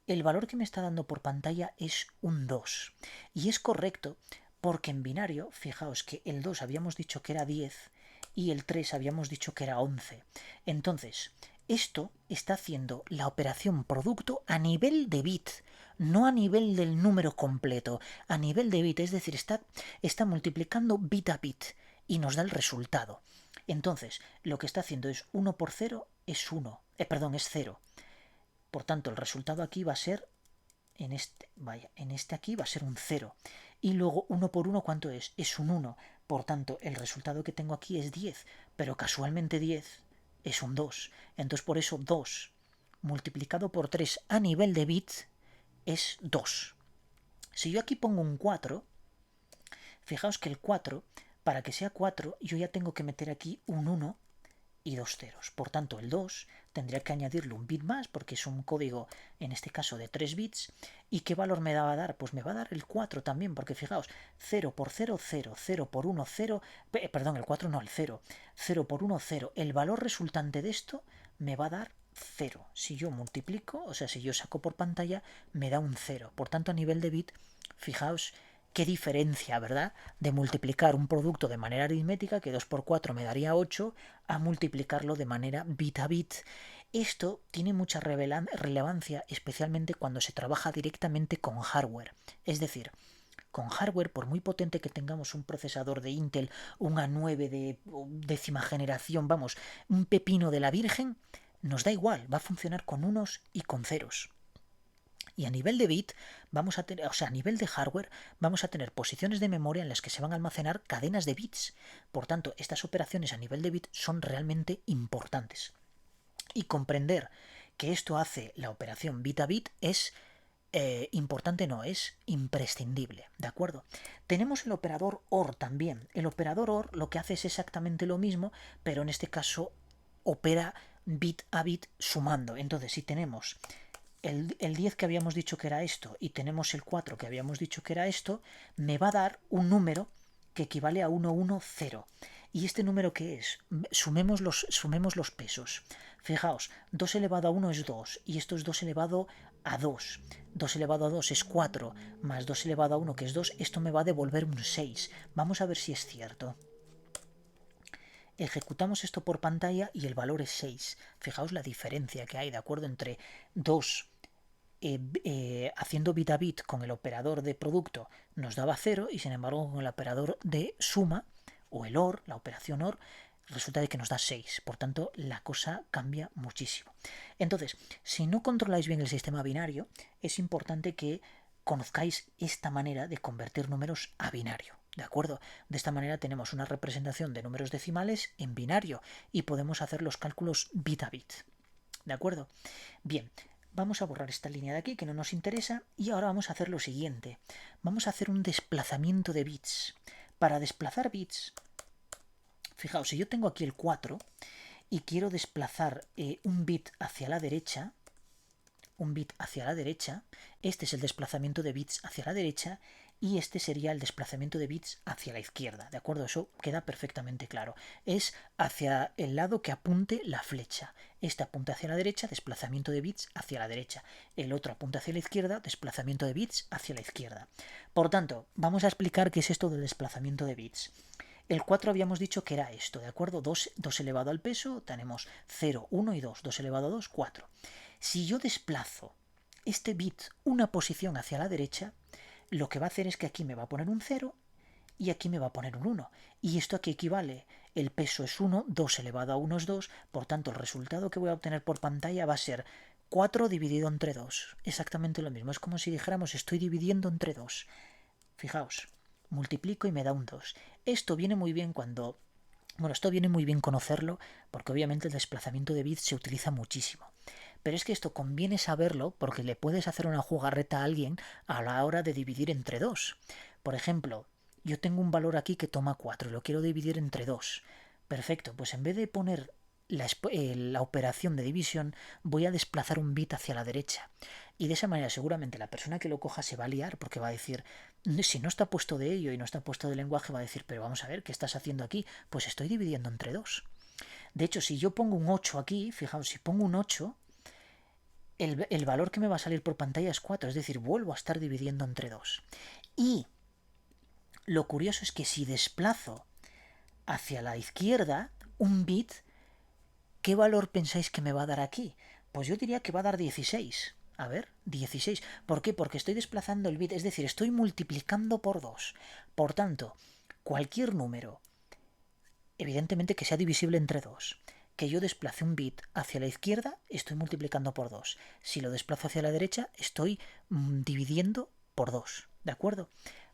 El valor que me está dando por pantalla es un 2. Y es correcto porque en binario, fijaos que el 2 habíamos dicho que era 10 y el 3 habíamos dicho que era 11. Entonces, esto está haciendo la operación producto a nivel de bit, no a nivel del número completo, a nivel de bit, es decir, está multiplicando bit a bit y nos da el resultado. Entonces, lo que está haciendo es 1 por 0 es 1, es 0. Por tanto, el resultado aquí va a ser, en este aquí va a ser un 0. Y luego 1 por 1, ¿cuánto es? Es un 1. Por tanto, el resultado que tengo aquí es 10. Pero casualmente 10 es un 2. Entonces, por eso 2 multiplicado por 3 a nivel de bits es 2. Si yo aquí pongo un 4, fijaos que el 4, para que sea 4, yo ya tengo que meter aquí un 1 y 2 ceros. Por tanto, el 2 tendría que añadirle un bit más porque es un código, en este caso, de 3 bits. ¿Y qué valor me va a dar? Pues me va a dar el 4 también, porque fijaos, 0 por 0, 0, 0 por 1, 0, perdón, el 4 no, el 0, 0 por 1, 0. El valor resultante de esto me va a dar 0. Si yo multiplico, o sea, si yo saco por pantalla, me da un 0. Por tanto, a nivel de bit, fijaos qué diferencia, ¿verdad? De multiplicar un producto de manera aritmética, que 2 por 4 me daría 8, a multiplicarlo de manera bit a bit. Esto tiene mucha relevancia, especialmente cuando se trabaja directamente con hardware. Es decir, con hardware, por muy potente que tengamos un procesador de Intel, un A9 de 10ª generación, vamos, un pepino de la Virgen, nos da igual, va a funcionar con unos y con ceros. Y a nivel de bit, vamos a tener, o sea, a nivel de hardware, vamos a tener posiciones de memoria en las que se van a almacenar cadenas de bits. Por tanto, estas operaciones a nivel de bit son realmente importantes. Y comprender que esto hace la operación bit a bit es importante, no, es imprescindible, ¿de acuerdo? Tenemos el operador OR también. El operador OR lo que hace es exactamente lo mismo, pero en este caso opera bit a bit sumando. Entonces, si tenemos el 10 que habíamos dicho que era esto y tenemos el 4 que habíamos dicho que era esto, me va a dar un número que equivale a 110. ¿Y este número qué es? Sumemos los pesos. Fijaos, 2 elevado a 1 es 2 y esto es 2 elevado a 2. 2 elevado a 2 es 4 más 2 elevado a 1 que es 2. Esto me va a devolver un 6. Vamos a ver si es cierto. Ejecutamos esto por pantalla y el valor es 6. Fijaos la diferencia que hay, ¿de acuerdo? Entre 2 haciendo bit a bit con el operador de producto nos daba 0 y sin embargo con el operador de suma o el OR, la operación OR, resulta de que nos da 6. Por tanto, la cosa cambia muchísimo. Entonces, si no controláis bien el sistema binario, es importante que conozcáis esta manera de convertir números a binario. ¿De acuerdo? De esta manera tenemos una representación de números decimales en binario y podemos hacer los cálculos bit a bit. ¿De acuerdo? Bien, vamos a borrar esta línea de aquí que no nos interesa y ahora vamos a hacer lo siguiente. Vamos a hacer un desplazamiento de bits. Para desplazar bits, fijaos, si yo tengo aquí el 4 y quiero desplazar un bit hacia la derecha, este es el desplazamiento de bits hacia la derecha y este sería el desplazamiento de bits hacia la izquierda, ¿de acuerdo? Eso queda perfectamente claro. Es hacia el lado que apunte la flecha. Este apunta hacia la derecha, desplazamiento de bits hacia la derecha. El otro apunta hacia la izquierda, desplazamiento de bits hacia la izquierda. Por tanto, vamos a explicar qué es esto del desplazamiento de bits. El 4 habíamos dicho que era esto, ¿de acuerdo? 2 elevado al peso, tenemos 0, 1 y 2. 2 elevado a 2, 4. Si yo desplazo este bit una posición hacia la derecha, lo que va a hacer es que aquí me va a poner un 0 y aquí me va a poner un 1. ¿Y esto a qué equivale? El peso es 1, 2 elevado a 1 es 2, por tanto el resultado que voy a obtener por pantalla va a ser 4 dividido entre 2. Exactamente lo mismo, es como si dijéramos estoy dividiendo entre 2. Fijaos, multiplico y me da un 2. Esto viene muy bien cuando... Bueno, esto viene muy bien conocerlo porque obviamente el desplazamiento de bits se utiliza muchísimo. Pero es que esto conviene saberlo porque le puedes hacer una jugarreta a alguien a la hora de dividir entre 2. Por ejemplo, yo tengo un valor aquí que toma 4 y lo quiero dividir entre 2. Perfecto, pues en vez de poner la operación de división, voy a desplazar un bit hacia la derecha. Y de esa manera seguramente la persona que lo coja se va a liar porque va a decir, si no está puesto de ello y no está puesto de lenguaje, va a decir, pero vamos a ver, ¿qué estás haciendo aquí? Pues estoy dividiendo entre 2. De hecho, si yo pongo un 8 aquí, fijaos, si pongo un 8, el valor que me va a salir por pantalla es 4, es decir, vuelvo a estar dividiendo entre 2. Y lo curioso es que si desplazo hacia la izquierda un bit, ¿qué valor pensáis que me va a dar aquí? Pues yo diría que va a dar 16. A ver, 16. ¿Por qué? Porque estoy desplazando el bit, es decir, estoy multiplicando por 2. Por tanto, cualquier número, evidentemente que sea divisible entre 2, que yo desplace un bit hacia la izquierda, estoy multiplicando por 2. Si lo desplazo hacia la derecha, estoy dividiendo por 2. ¿De acuerdo?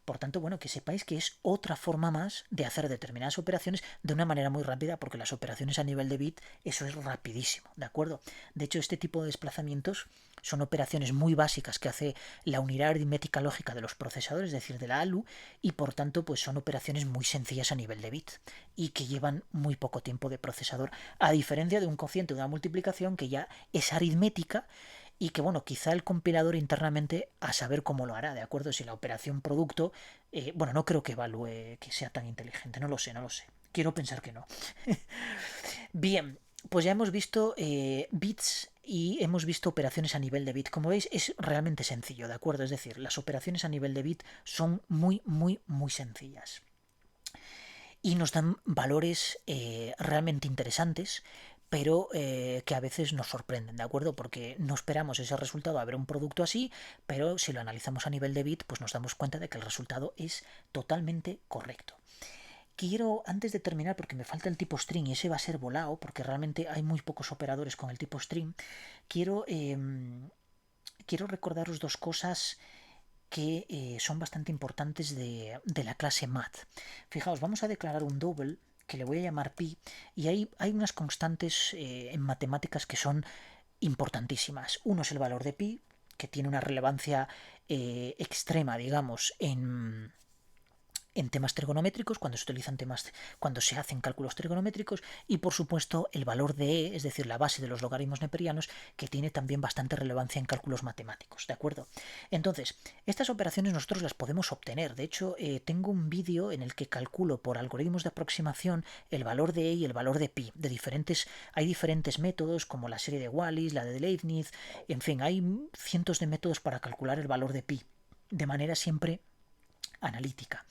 Por tanto, bueno, que sepáis que es otra forma más de hacer determinadas operaciones de una manera muy rápida, porque las operaciones a nivel de bit, eso es rapidísimo, ¿de acuerdo? De hecho, este tipo de desplazamientos son operaciones muy básicas que hace la unidad aritmética lógica de los procesadores, es decir, de la ALU, y por tanto, pues son operaciones muy sencillas a nivel de bit y que llevan muy poco tiempo de procesador, a diferencia de un cociente o de una multiplicación que ya es aritmética y que, bueno, quizá el compilador internamente a saber cómo lo hará, ¿de acuerdo? Si la operación producto, bueno, no creo que evalúe que sea tan inteligente, no lo sé, no lo sé. Quiero pensar que no. Bien, pues ya hemos visto bits y hemos visto operaciones a nivel de bit. Como veis, es realmente sencillo, ¿de acuerdo? Es decir, las operaciones a nivel de bit son muy, muy, muy sencillas. Y nos dan valores realmente interesantes, pero que a veces nos sorprenden, ¿de acuerdo? Porque no esperamos ese resultado a ver un producto así, pero si lo analizamos a nivel de bit, pues nos damos cuenta de que el resultado es totalmente correcto. Quiero, antes de terminar, porque me falta el tipo string y ese va a ser volado, porque realmente hay muy pocos operadores con el tipo string, quiero recordaros dos cosas que son bastante importantes de la clase math. Fijaos, vamos a declarar un double que le voy a llamar pi y hay unas constantes en matemáticas que son importantísimas. Uno es el valor de pi, que tiene una relevancia extrema, digamos, en temas trigonométricos, cuando se utilizan cuando se hacen cálculos trigonométricos, y por supuesto el valor de e, es decir, la base de los logaritmos neperianos, que tiene también bastante relevancia en cálculos matemáticos, ¿de acuerdo? Entonces, estas operaciones nosotros las podemos obtener. De hecho, tengo un vídeo en el que calculo por algoritmos de aproximación el valor de e y el valor de pi. Hay diferentes métodos, como la serie de Wallis, la de Leibniz, en fin, hay cientos de métodos para calcular el valor de pi, de manera siempre analítica.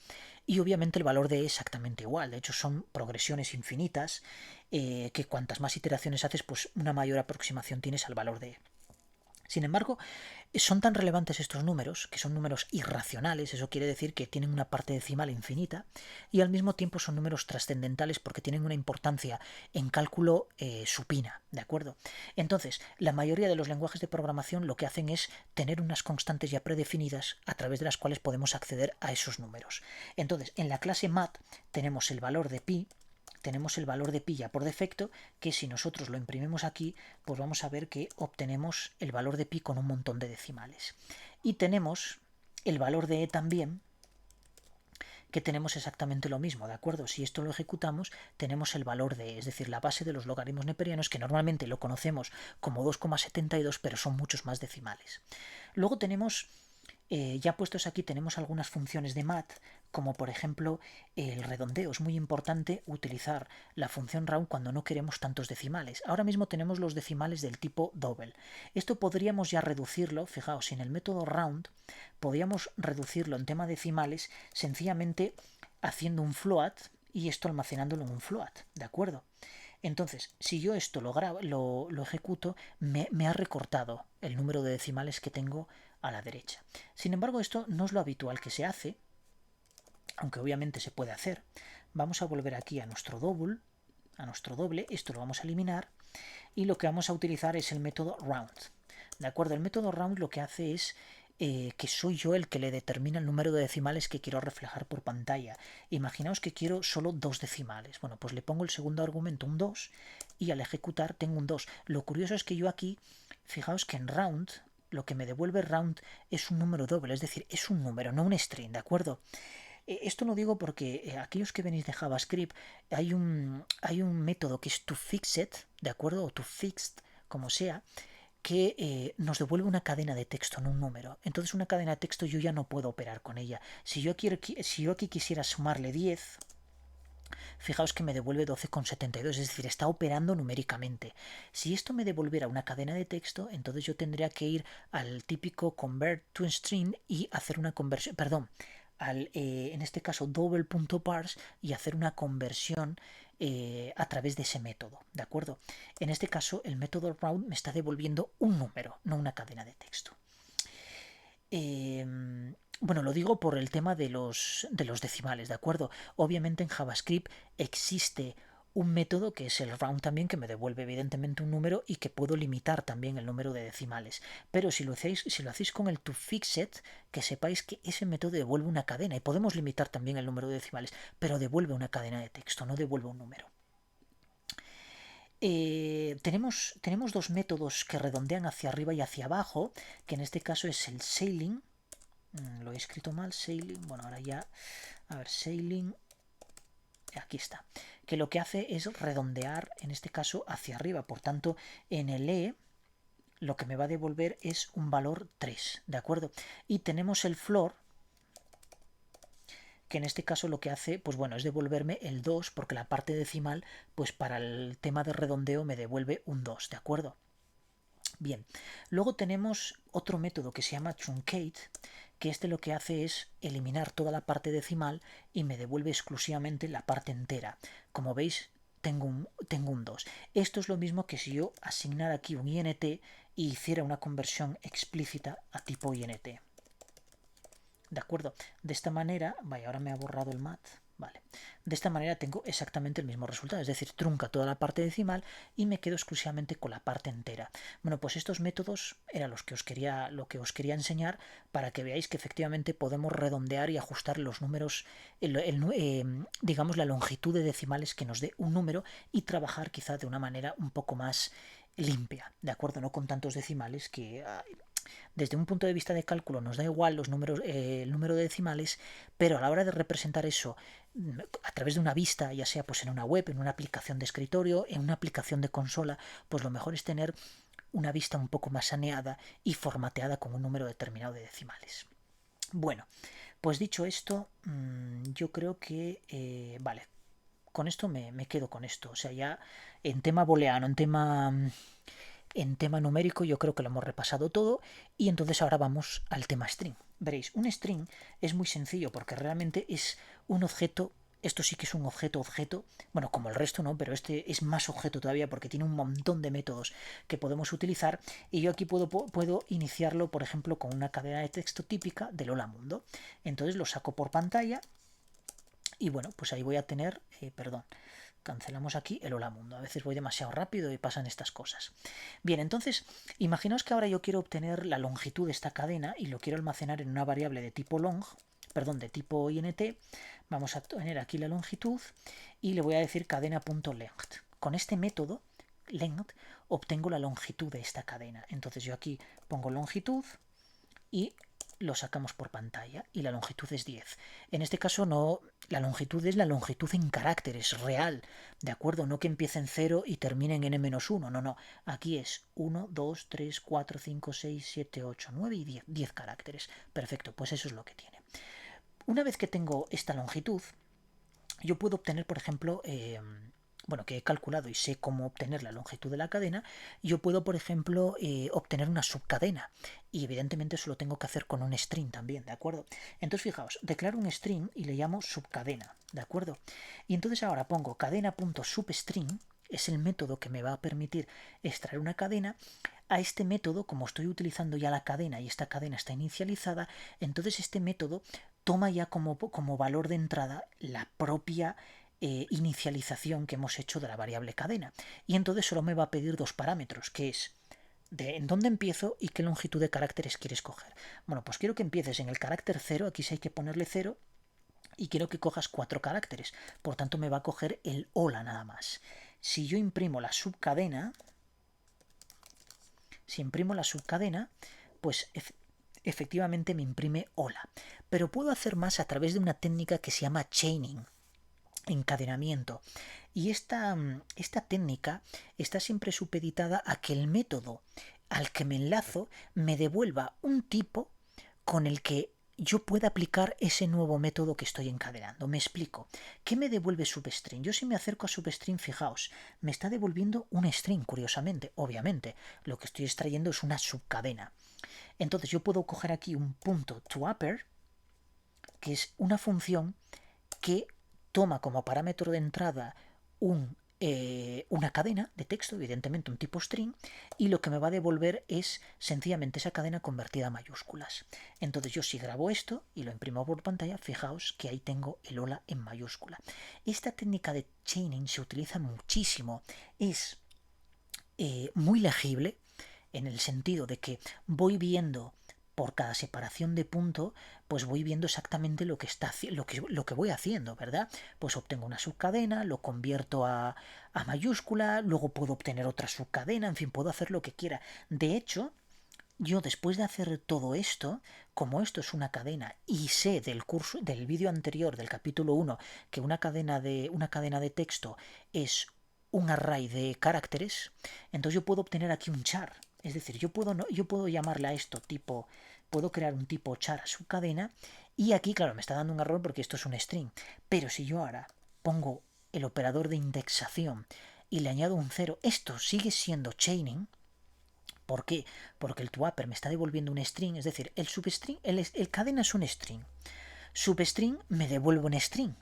Y obviamente el valor de E es exactamente igual. De hecho, son progresiones infinitas que cuantas más iteraciones haces, pues una mayor aproximación tienes al valor de E. Sin embargo, son tan relevantes estos números, que son números irracionales, eso quiere decir que tienen una parte decimal infinita, y al mismo tiempo son números trascendentales porque tienen una importancia en cálculo supina, ¿de acuerdo? Entonces, la mayoría de los lenguajes de programación lo que hacen es tener unas constantes ya predefinidas a través de las cuales podemos acceder a esos números. Entonces, en la clase math tenemos el valor de pi, tenemos el valor de pi ya por defecto, que si nosotros lo imprimimos aquí, pues vamos a ver que obtenemos el valor de pi con un montón de decimales. Y tenemos el valor de e también, que tenemos exactamente lo mismo, ¿de acuerdo? Si esto lo ejecutamos, tenemos el valor de e, es decir, la base de los logaritmos neperianos, que normalmente lo conocemos como 2,72, pero son muchos más decimales. Luego tenemos ya puestos aquí tenemos algunas funciones de math, como por ejemplo el redondeo. Es muy importante utilizar la función round cuando no queremos tantos decimales. Ahora mismo tenemos los decimales del tipo double. Esto podríamos ya reducirlo, fijaos, en el método round podríamos reducirlo en tema decimales sencillamente haciendo un float y esto almacenándolo en un float, ¿de acuerdo? Entonces, si yo esto lo ejecuto, me ha recortado el número de decimales que tengo a la derecha. Sin embargo, esto no es lo habitual que se hace, aunque obviamente se puede hacer. Vamos a volver aquí a nuestro doble, esto lo vamos a eliminar, y lo que vamos a utilizar es el método round. ¿De acuerdo? El método round lo que hace es que soy yo el que le determina el número de decimales que quiero reflejar por pantalla. Imaginaos que quiero solo 2 decimales. Bueno, pues le pongo el segundo argumento un 2 y al ejecutar tengo un 2. Lo curioso es que yo aquí, fijaos que en round, lo que me devuelve round es un número doble, es decir, es un número, no un string, ¿de acuerdo? Esto lo digo porque aquellos que venís de JavaScript, hay un método que es toFixit, ¿de acuerdo? O toFixed, como sea, que nos devuelve una cadena de texto, no un número. Entonces una cadena de texto yo ya no puedo operar con ella. Si yo aquí quisiera sumarle 10, fijaos que me devuelve 12,72, es decir, está operando numéricamente. Si esto me devolviera una cadena de texto, entonces yo tendría que ir al típico convert to string y hacer una conversión, perdón, en este caso double.parse y hacer una conversión a través de ese método, ¿de acuerdo? En este caso el método round me está devolviendo un número, no una cadena de texto. Bueno, lo digo por el tema de los decimales, ¿de acuerdo? Obviamente en JavaScript existe un método que es el round también, que me devuelve evidentemente un número y que puedo limitar también el número de decimales. Pero si lo hacéis con el toFixit, que sepáis que ese método devuelve una cadena y podemos limitar también el número de decimales, pero devuelve una cadena de texto, no devuelve un número. Tenemos dos métodos que redondean hacia arriba y hacia abajo, que en este caso es el sailing. Lo he escrito mal, sailing. Bueno, ahora ya. A ver, sailing. Aquí está. Que lo que hace es redondear, en este caso, hacia arriba. Por tanto, en el E lo que me va a devolver es un valor 3, ¿de acuerdo? Y tenemos el floor, que en este caso lo que hace, pues bueno, es devolverme el 2, porque la parte decimal, pues para el tema de redondeo me devuelve un 2, ¿de acuerdo? Bien, luego tenemos otro método que se llama truncate, que este lo que hace es eliminar toda la parte decimal y me devuelve exclusivamente la parte entera. Como veis, tengo un 2. Esto es lo mismo que si yo asignara aquí un int y hiciera una conversión explícita a tipo int. ¿De acuerdo? De esta manera, vaya, ahora me ha borrado el mat. Vale. De esta manera tengo exactamente el mismo resultado, es decir, trunca toda la parte decimal y me quedo exclusivamente con la parte entera. Bueno, pues estos métodos eran lo que os quería enseñar para que veáis que efectivamente podemos redondear y ajustar los números, digamos la longitud de decimales que nos dé un número y trabajar quizá de una manera un poco más limpia, ¿de acuerdo? No con tantos decimales que desde un punto de vista de cálculo nos da igual los números, el número de decimales, pero a la hora de representar eso a través de una vista, ya sea pues en una web, en una aplicación de escritorio, en una aplicación de consola, pues lo mejor es tener una vista un poco más saneada y formateada con un número determinado de decimales. Bueno, pues dicho esto, yo creo que vale, con esto me quedo con esto. O sea, ya en tema booleano, en tema numérico yo creo que lo hemos repasado todo y entonces ahora vamos al tema string. Veréis, un string es muy sencillo porque realmente es un objeto, esto sí que es un objeto, bueno, como el resto no, pero este es más objeto todavía porque tiene un montón de métodos que podemos utilizar y yo aquí puedo iniciarlo, por ejemplo, con una cadena de texto típica del Hola Mundo. Entonces lo saco por pantalla y bueno, pues ahí voy a tener, perdón, cancelamos aquí el hola mundo. A veces voy demasiado rápido y pasan estas cosas. Bien, entonces, imaginaos que ahora yo quiero obtener la longitud de esta cadena y lo quiero almacenar en una variable de tipo long, perdón, de tipo int. Vamos a tener aquí la longitud y le voy a decir cadena.length. Con este método, length, obtengo la longitud de esta cadena. Entonces yo aquí pongo longitud y lo sacamos por pantalla y la longitud es 10. En este caso no, la longitud es la longitud en caracteres real, ¿de acuerdo? No que empiece en 0 y termine en n-1, no. Aquí es 1, 2, 3, 4, 5, 6, 7, 8, 9 y 10, 10 caracteres. Perfecto, pues eso es lo que tiene. Una vez que tengo esta longitud, yo puedo obtener, por ejemplo, bueno, que he calculado y sé cómo obtener la longitud de la cadena, yo puedo, por ejemplo, obtener una subcadena. Y evidentemente eso lo tengo que hacer con un string también, ¿de acuerdo? Entonces, fijaos, declaro un string y le llamo subcadena, ¿de acuerdo? Y entonces ahora pongo cadena.substring, es el método que me va a permitir extraer una cadena. A este método, como estoy utilizando ya la cadena y esta cadena está inicializada, entonces este método toma ya como valor de entrada la propia inicialización que hemos hecho de la variable cadena. Y entonces solo me va a pedir dos parámetros, que es de en dónde empiezo y qué longitud de caracteres quieres coger. Bueno, pues quiero que empieces en el carácter 0, aquí sí hay que ponerle 0, y quiero que cojas 4 caracteres. Por tanto, me va a coger el hola nada más. Si yo imprimo la subcadena, pues efectivamente me imprime hola. Pero puedo hacer más a través de una técnica que se llama chaining, encadenamiento. Y esta técnica está siempre supeditada a que el método al que me enlazo me devuelva un tipo con el que yo pueda aplicar ese nuevo método que estoy encadenando. Me explico. ¿Qué me devuelve substring? Yo si me acerco a substring, fijaos, me está devolviendo un string, curiosamente. Obviamente, lo que estoy extrayendo es una subcadena. Entonces yo puedo coger aquí un punto toUpper, que es una función que toma como parámetro de entrada una cadena de texto, evidentemente un tipo string, y lo que me va a devolver es sencillamente esa cadena convertida a mayúsculas. Entonces yo si grabo esto y lo imprimo por pantalla, fijaos que ahí tengo el hola en mayúscula. Esta técnica de chaining se utiliza muchísimo, es muy legible en el sentido de que voy viendo por cada separación de punto, pues voy viendo exactamente lo que voy haciendo, ¿verdad? Pues obtengo una subcadena, lo convierto a mayúscula, luego puedo obtener otra subcadena, en fin, puedo hacer lo que quiera. De hecho, yo después de hacer todo esto, como esto es una cadena y sé del curso, del vídeo anterior, del capítulo 1, que una cadena de texto es un array de caracteres, entonces yo puedo obtener aquí un char. Es decir, yo puedo llamarle a esto tipo, puedo crear un tipo char a su cadena, y aquí, claro, me está dando un error porque esto es un string. Pero si yo ahora pongo el operador de indexación y le añado un 0, esto sigue siendo chaining. ¿Por qué? Porque el toUpper me está devolviendo un string, es decir, el substring, el cadena es un string. Substring me devuelve un string.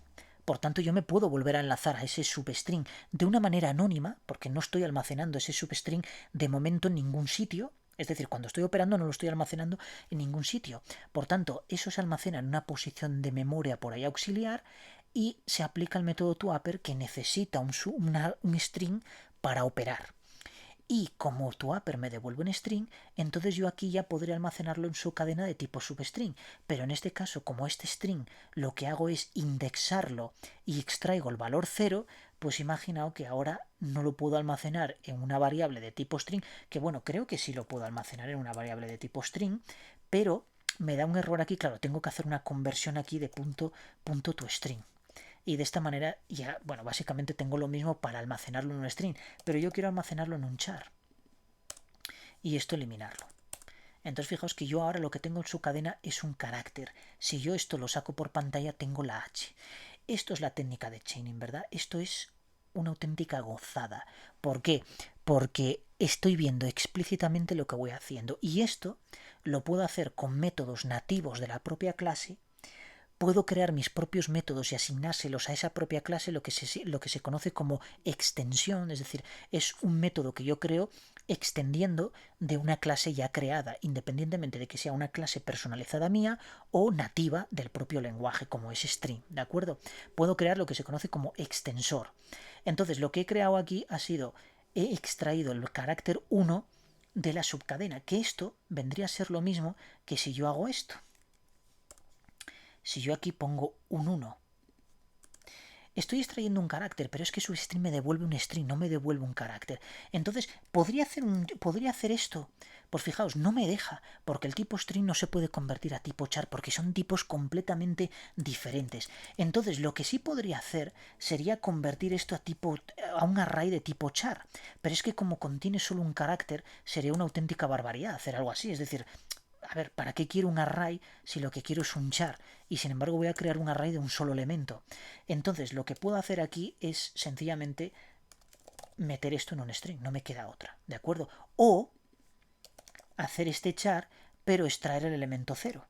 Por tanto, yo me puedo volver a enlazar a ese substring de una manera anónima, porque no estoy almacenando ese substring de momento en ningún sitio. Es decir, cuando estoy operando no lo estoy almacenando en ningún sitio. Por tanto, eso se almacena en una posición de memoria por ahí auxiliar y se aplica el método toUpper que necesita un string para operar. Y como toUpper me devuelve un string, entonces yo aquí ya podré almacenarlo en su cadena de tipo substring. Pero en este caso, como este string lo que hago es indexarlo y extraigo el valor 0, pues imaginaos que ahora no lo puedo almacenar en una variable de tipo string, que bueno, creo que sí lo puedo almacenar en una variable de tipo string, pero me da un error aquí, claro, tengo que hacer una conversión aquí de punto toString. Y de esta manera ya, bueno, básicamente tengo lo mismo para almacenarlo en un string, pero yo quiero almacenarlo en un char. Y esto eliminarlo. Entonces fijaos que yo ahora lo que tengo en su cadena es un carácter. Si yo esto lo saco por pantalla tengo la H. Esto es la técnica de chaining, ¿verdad? Esto es una auténtica gozada. ¿Por qué? Porque estoy viendo explícitamente lo que voy haciendo. Y esto lo puedo hacer con métodos nativos de la propia clase. Puedo crear mis propios métodos y asignárselos a esa propia clase, lo que se conoce como extensión, es decir, es un método que yo creo extendiendo de una clase ya creada, independientemente de que sea una clase personalizada mía o nativa del propio lenguaje, como es string, ¿de acuerdo? Puedo crear lo que se conoce como extensor. Entonces, lo que he creado aquí ha sido, he extraído el carácter 1 de la subcadena, que esto vendría a ser lo mismo que si yo hago esto. Si yo aquí pongo un 1, estoy extrayendo un carácter, pero es que su string me devuelve un string, no me devuelve un carácter. Entonces, ¿podría hacer esto? Pues fijaos, no me deja, porque el tipo string no se puede convertir a tipo char, porque son tipos completamente diferentes. Entonces, lo que sí podría hacer sería convertir esto a un array de tipo char. Pero es que como contiene solo un carácter, sería una auténtica barbaridad hacer algo así. Es decir, a ver, ¿para qué quiero un array si lo que quiero es un char? Y sin embargo voy a crear un array de un solo elemento. Entonces lo que puedo hacer aquí es sencillamente meter esto en un string, no me queda otra, ¿de acuerdo? O hacer este char, pero extraer el elemento 0.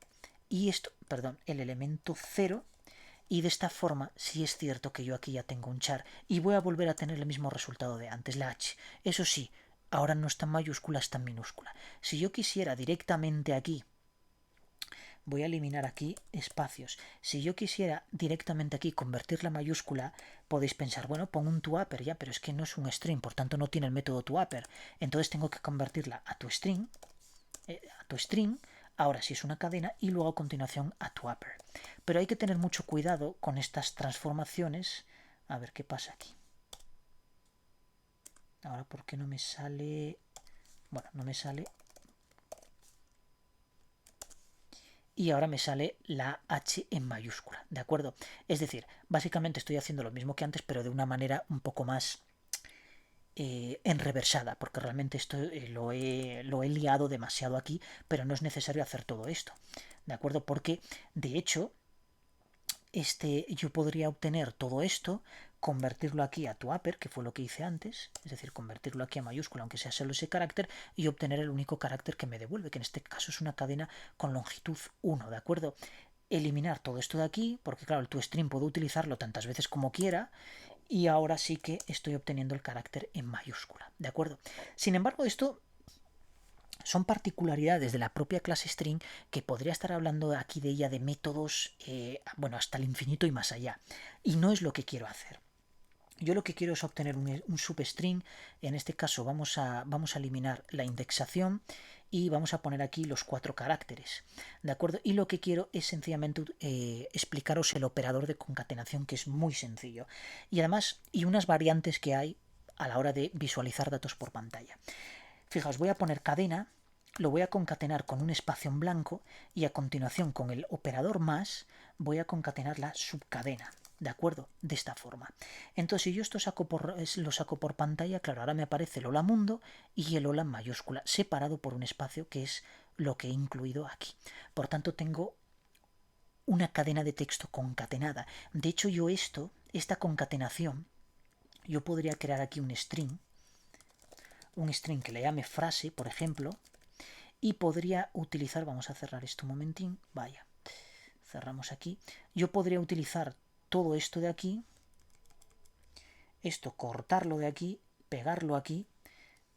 Y esto, perdón, el elemento 0. Y de esta forma sí es cierto que yo aquí ya tengo un char y voy a volver a tener el mismo resultado de antes, la H. Eso sí, ahora no está en mayúscula, está en minúscula. Si yo quisiera directamente aquí voy a eliminar aquí espacios. Si yo quisiera directamente aquí convertir la mayúscula, podéis pensar, bueno, pongo un toUpper ya, pero es que no es un string, por tanto no tiene el método toUpper. Entonces tengo que convertirla a toString, ahora sí es una cadena, y luego a continuación a toUpper. Pero hay que tener mucho cuidado con estas transformaciones. A ver qué pasa aquí. Ahora, ¿por qué no me sale? Bueno, no me sale. Y ahora me sale la H en mayúscula, ¿de acuerdo? Es decir, básicamente estoy haciendo lo mismo que antes, pero de una manera un poco más enreversada, porque realmente esto lo he liado demasiado aquí, pero no es necesario hacer todo esto, ¿de acuerdo? Porque, de hecho, yo podría obtener todo esto, convertirlo aquí a toUpper, que fue lo que hice antes, es decir, convertirlo aquí a mayúscula, aunque sea solo ese carácter, y obtener el único carácter que me devuelve, que en este caso es una cadena con longitud 1, ¿de acuerdo? Eliminar todo esto de aquí, porque claro, el toString puedo utilizarlo tantas veces como quiera, y ahora sí que estoy obteniendo el carácter en mayúscula, ¿de acuerdo? Sin embargo, esto son particularidades de la propia clase string que podría estar hablando aquí de ella de métodos, bueno, hasta el infinito y más allá. Y no es lo que quiero hacer. Yo lo que quiero es obtener un substring. En este caso vamos a eliminar la indexación y vamos a poner aquí los 4 caracteres, ¿de acuerdo? Y lo que quiero es sencillamente explicaros el operador de concatenación, que es muy sencillo. Y además, y unas variantes que hay a la hora de visualizar datos por pantalla. Fijaos, voy a poner cadena, lo voy a concatenar con un espacio en blanco y a continuación con el operador más voy a concatenar la subcadena, ¿de acuerdo? De esta forma. Entonces, si yo esto lo saco por pantalla, claro, ahora me aparece el hola mundo y el hola en mayúscula, separado por un espacio que es lo que he incluido aquí. Por tanto, tengo una cadena de texto concatenada. De hecho, esta concatenación, yo podría crear aquí un string que le llame frase, por ejemplo, y podría utilizar, vamos a cerrar esto un momentín, vaya, cerramos aquí, yo podría utilizar todo esto de aquí, esto cortarlo de aquí, pegarlo aquí,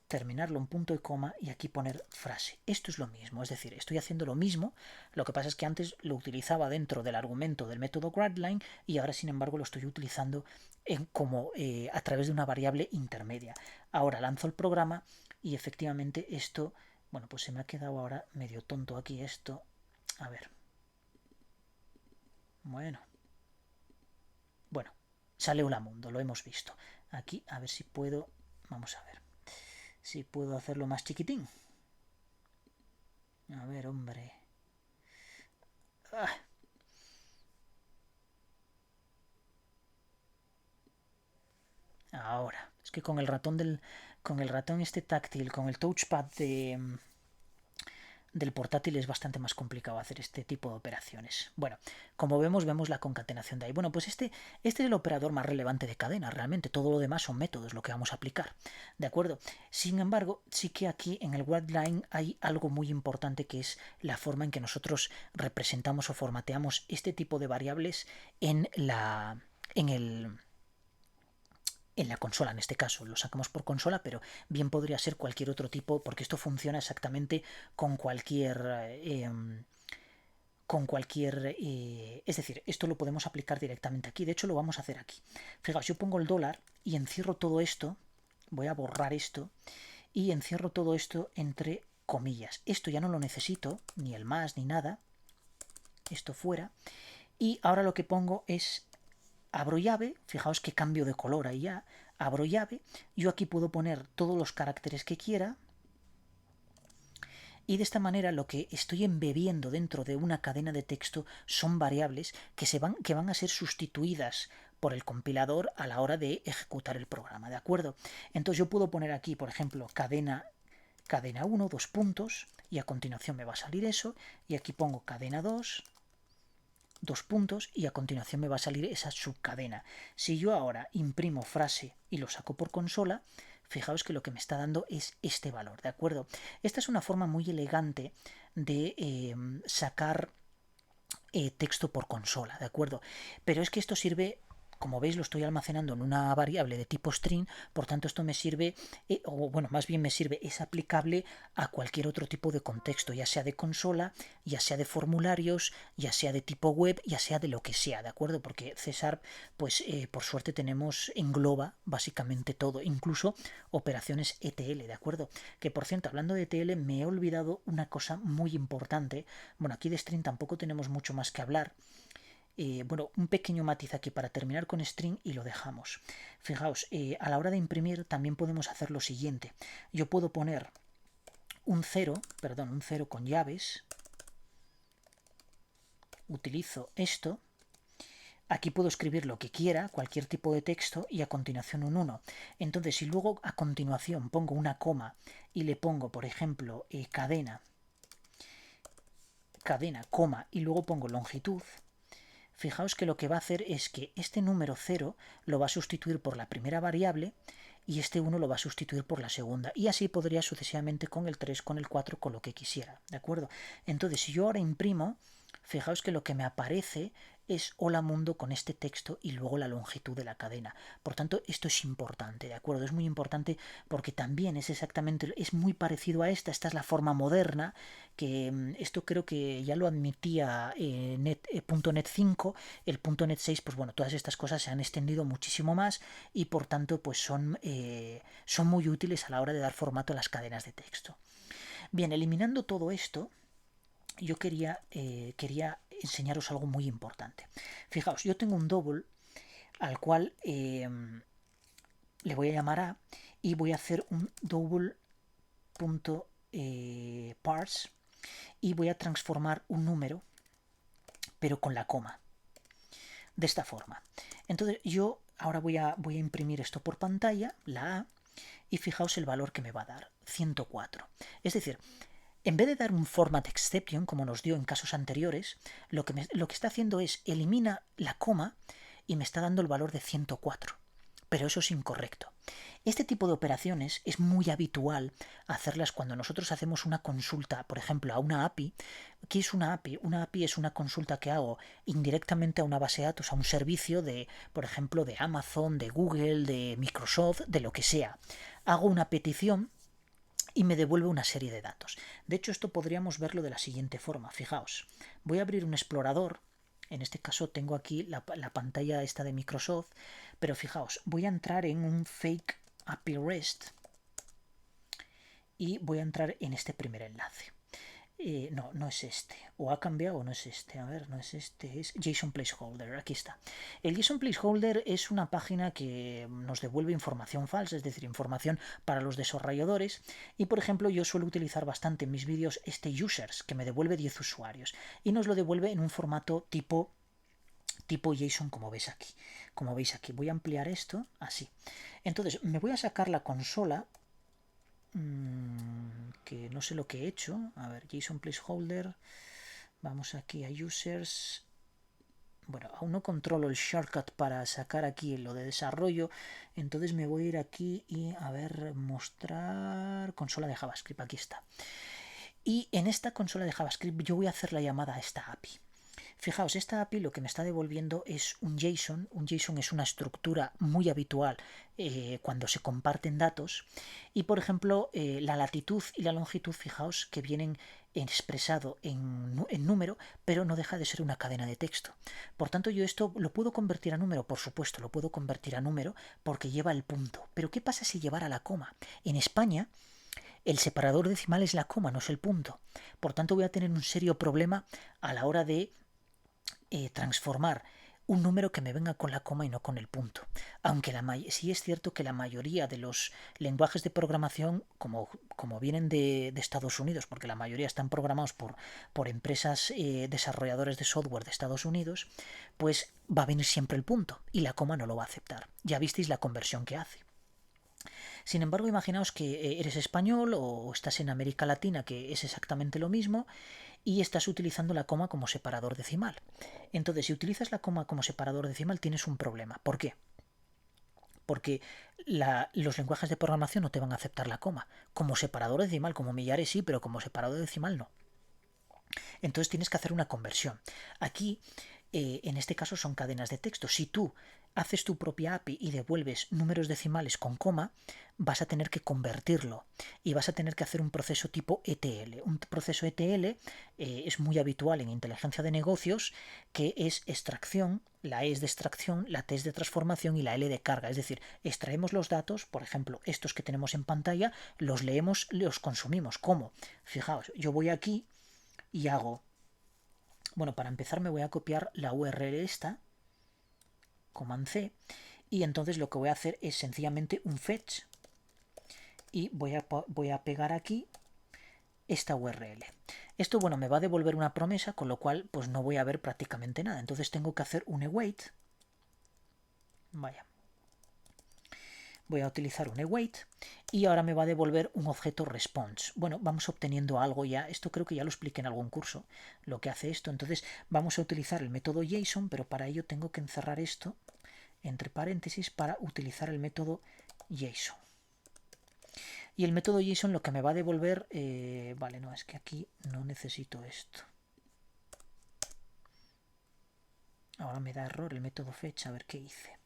terminarlo en punto y coma y aquí poner frase. Esto es lo mismo, es decir, estoy haciendo lo mismo, lo que pasa es que antes lo utilizaba dentro del argumento del método gradline y ahora sin embargo lo estoy utilizando a través de una variable intermedia. Ahora lanzo el programa y efectivamente esto, bueno, pues se me ha quedado ahora medio tonto aquí esto. A ver. Bueno, sale hola mundo, lo hemos visto. Aquí, a ver si puedo, vamos a ver, si puedo hacerlo más chiquitín. A ver, hombre. Ah. Ahora, es que con el ratón este táctil, con el touchpad del portátil es bastante más complicado hacer este tipo de operaciones. Bueno, como vemos la concatenación de ahí. Bueno, pues este es el operador más relevante de cadena, realmente. Todo lo demás son métodos, lo que vamos a aplicar. ¿De acuerdo? Sin embargo, sí que aquí en el WordLine hay algo muy importante que es la forma en que nosotros representamos o formateamos este tipo de variables en la consola, en este caso lo sacamos por consola, pero bien podría ser cualquier otro tipo, porque esto funciona exactamente con cualquier es decir, esto lo podemos aplicar directamente aquí. De hecho, lo vamos a hacer aquí. Fijaos, yo pongo el dólar y encierro todo esto, voy a borrar esto y encierro todo esto entre comillas. Esto ya no lo necesito, ni el más ni nada, esto fuera, y ahora lo que pongo es abro llave, fijaos que cambio de color ahí ya, abro llave, yo aquí puedo poner todos los caracteres que quiera y de esta manera lo que estoy embebiendo dentro de una cadena de texto son variables que van a ser sustituidas por el compilador a la hora de ejecutar el programa, ¿de acuerdo? Entonces yo puedo poner aquí, por ejemplo, cadena 1, 2 puntos, y a continuación me va a salir eso, y aquí pongo cadena 2, 2 puntos y a continuación me va a salir esa subcadena. Si yo ahora imprimo frase y lo saco por consola, fijaos que lo que me está dando es este valor, ¿de acuerdo? Esta es una forma muy elegante de sacar texto por consola, ¿de acuerdo? Pero es que esto sirve como veis lo estoy almacenando en una variable de tipo string, por tanto esto me sirve, o bueno, más bien me sirve, es aplicable a cualquier otro tipo de contexto, ya sea de consola, ya sea de formularios, ya sea de tipo web, ya sea de lo que sea, ¿de acuerdo? Porque C#, pues por suerte engloba básicamente todo, incluso operaciones ETL, ¿de acuerdo? Que por cierto, hablando de ETL, me he olvidado una cosa muy importante. Bueno, aquí de string tampoco tenemos mucho más que hablar. Bueno, un pequeño matiz aquí para terminar con string y lo dejamos. Fijaos, a la hora de imprimir también podemos hacer lo siguiente. Yo puedo poner un 0 con llaves. Utilizo esto. Aquí puedo escribir lo que quiera, cualquier tipo de texto, y a continuación un 1. Entonces, si luego a continuación pongo una coma y le pongo, por ejemplo, cadena, coma, y luego pongo longitud, fijaos que lo que va a hacer es que este número 0 lo va a sustituir por la primera variable y este 1 lo va a sustituir por la segunda. Y así podría sucesivamente con el 3, con el 4, con lo que quisiera. ¿De acuerdo? Entonces, si yo ahora imprimo, fijaos que lo que me aparece es hola mundo con este texto y luego la longitud de la cadena. Por tanto, esto es importante, ¿de acuerdo? Es muy importante porque también es muy parecido a esta es la forma moderna, que esto creo que ya lo admitía .NET 5, el .NET 6, pues bueno, todas estas cosas se han extendido muchísimo más y por tanto pues son muy útiles a la hora de dar formato a las cadenas de texto. Bien, eliminando todo esto, yo quería enseñaros algo muy importante. Fijaos, yo tengo un double al cual le voy a llamar A y voy a hacer un double.parse y voy a transformar un número pero con la coma, de esta forma. Entonces yo ahora voy a imprimir esto por pantalla, la A, y fijaos el valor que me va a dar, 104. Es decir, en vez de dar un format exception, como nos dio en casos anteriores, lo que está haciendo es elimina la coma y me está dando el valor de 104. Pero eso es incorrecto. Este tipo de operaciones es muy habitual hacerlas cuando nosotros hacemos una consulta, por ejemplo, a una API. ¿Qué es una API? Una API es una consulta que hago indirectamente a una base de datos, a un servicio de, por ejemplo, de Amazon, de Google, de Microsoft, de lo que sea. Hago una petición y me devuelve una serie de datos. De hecho, esto podríamos verlo de la siguiente forma. Fijaos, voy a abrir un explorador. En este caso tengo aquí la pantalla esta de Microsoft, pero fijaos, voy a entrar en un fake API REST y voy a entrar en este primer enlace. No es este. O ha cambiado o no es este. A ver, no es este. Es JSON Placeholder. Aquí está. El JSON Placeholder es una página que nos devuelve información falsa, es decir, información para los desarrolladores. Y, por ejemplo, yo suelo utilizar bastante en mis vídeos este users, que me devuelve 10 usuarios. Y nos lo devuelve en un formato tipo JSON, como veis aquí. Como veis aquí. Voy a ampliar esto así. Entonces, me voy a sacar la consola, que no sé lo que he hecho. A ver, JSON Placeholder. Vamos aquí a Users. Bueno, aún no controlo el shortcut para sacar aquí lo de desarrollo. Entonces me voy a ir aquí y a ver, mostrar consola de JavaScript. Aquí está. Y en esta consola de JavaScript yo voy a hacer la llamada a esta API. Fijaos, esta API lo que me está devolviendo es un JSON. Un JSON es una estructura muy habitual cuando se comparten datos. Y, por ejemplo, la latitud y la longitud, fijaos, que vienen expresado en número, pero no deja de ser una cadena de texto. Por tanto, yo esto lo puedo convertir a número, por supuesto, lo puedo convertir a número porque lleva el punto. Pero ¿qué pasa si llevara la coma? En España, el separador decimal es la coma, no es el punto. Por tanto, voy a tener un serio problema a la hora de transformar un número que me venga con la coma y no con el punto. Aunque sí es cierto que la mayoría de los lenguajes de programación, como vienen de Estados Unidos, porque la mayoría están programados por empresas desarrolladores de software de Estados Unidos, pues va a venir siempre el punto y la coma no lo va a aceptar. Ya visteis la conversión que hace. Sin embargo, imaginaos que eres español o estás en América Latina, que es exactamente lo mismo, y estás utilizando la coma como separador decimal. Entonces, si utilizas la coma como separador decimal, tienes un problema. ¿Por qué? Porque los lenguajes de programación no te van a aceptar la coma. Como separador decimal, como millares sí, pero como separador decimal no. Entonces tienes que hacer una conversión. Aquí en este caso son cadenas de texto. Si tú haces tu propia API y devuelves números decimales con coma, vas a tener que convertirlo y vas a tener que hacer un proceso tipo ETL. Un proceso ETL es muy habitual en inteligencia de negocios, que es extracción, la E es de extracción, la T es de transformación y la L de carga. Es decir, extraemos los datos, por ejemplo, estos que tenemos en pantalla, los leemos, los consumimos. ¿Cómo? Fijaos, yo voy aquí y hago... Bueno, para empezar me voy a copiar la URL esta, Command C, y entonces lo que voy a hacer es sencillamente un fetch y voy a pegar aquí esta URL. Esto, bueno, me va a devolver una promesa, con lo cual pues no voy a ver prácticamente nada. Entonces tengo que hacer un await. Vaya. Voy a utilizar un await y ahora me va a devolver un objeto response. Bueno, vamos obteniendo algo ya. Esto creo que ya lo expliqué en algún curso, lo que hace esto. Entonces vamos a utilizar el método JSON, pero para ello tengo que encerrar esto entre paréntesis para utilizar el método JSON. Y el método JSON lo que me va a devolver... vale, no, es que aquí no necesito esto. Ahora me da error el método fetch, a ver qué hice.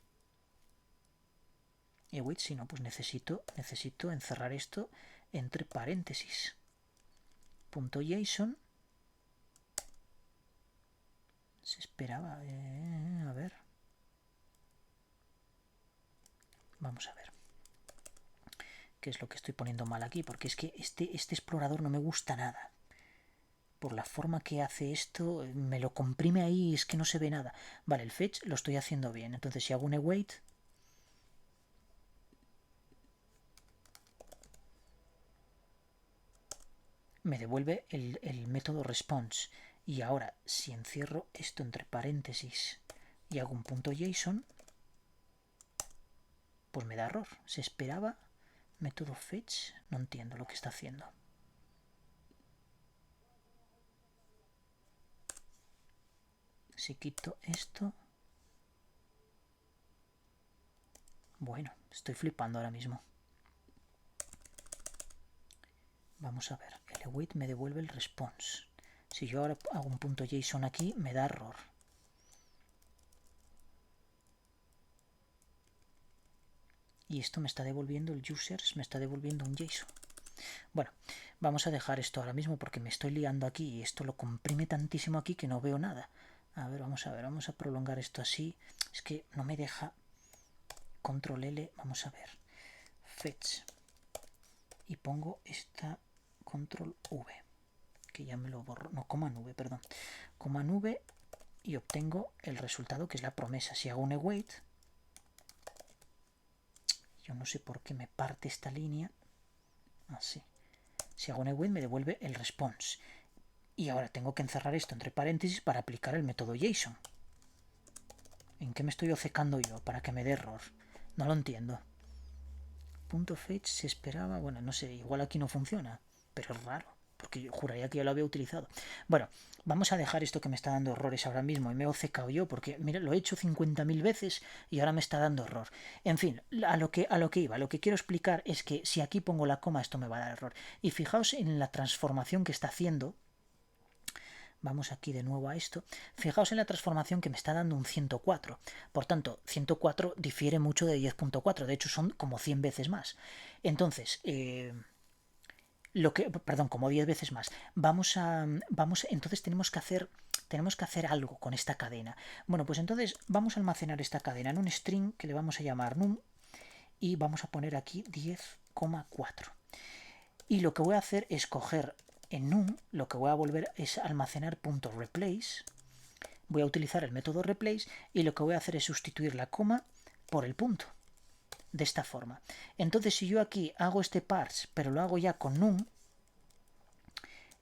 Await, si no, pues necesito encerrar esto entre paréntesis. Punto JSON. Se esperaba... a ver. Vamos a ver. ¿Qué es lo que estoy poniendo mal aquí? Porque es que este explorador no me gusta nada. Por la forma que hace esto, me lo comprime ahí y es que no se ve nada. Vale, el fetch lo estoy haciendo bien. Entonces si hago un await, me devuelve el método response. Y ahora, si encierro esto entre paréntesis y hago un punto JSON, pues me da error. Se esperaba método fetch. No entiendo lo que está haciendo. Si quito esto... Bueno, estoy flipando ahora mismo. Vamos a ver, el await me devuelve el response. Si yo ahora hago un punto JSON aquí, me da error. Y esto me está devolviendo el users, me está devolviendo un JSON. Bueno, vamos a dejar esto ahora mismo porque me estoy liando aquí y esto lo comprime tantísimo aquí que no veo nada. A ver, vamos a prolongar esto así. Es que no me deja. Control L, vamos a ver. Fetch. Y pongo esta control V, que ya me lo borro. No, coma nube, perdón. Coma nube y obtengo el resultado que es la promesa. Si hago un await, yo no sé por qué me parte esta línea. Así. Si hago un await me devuelve el response. Y ahora tengo que encerrar esto entre paréntesis para aplicar el método JSON. ¿En qué me estoy obcecando yo para que me dé error? No lo entiendo. Punto fetch se esperaba... Bueno, no sé, igual aquí no funciona, pero es raro, porque yo juraría que ya lo había utilizado. Bueno, vamos a dejar esto que me está dando errores ahora mismo y me he obcecado yo, porque mira, lo he hecho 50.000 veces y ahora me está dando error. En fin, a lo que iba, lo que quiero explicar es que si aquí pongo la coma esto me va a dar error. Y fijaos en la transformación que está haciendo. Vamos aquí de nuevo a esto. Fijaos en la transformación que me está dando un 104. Por tanto, 104 difiere mucho de 10.4. De hecho, son como 100 veces más. Entonces, como 10 veces más. Entonces tenemos que hacer algo con esta cadena. Bueno, pues entonces vamos a almacenar esta cadena en un string que le vamos a llamar num y vamos a poner aquí 10,4. Y lo que voy a hacer es coger en num, lo que voy a volver es almacenar .replace. Voy a utilizar el método replace y lo que voy a hacer es sustituir la coma por el punto. De esta forma. Entonces si yo aquí hago este parse, pero lo hago ya con num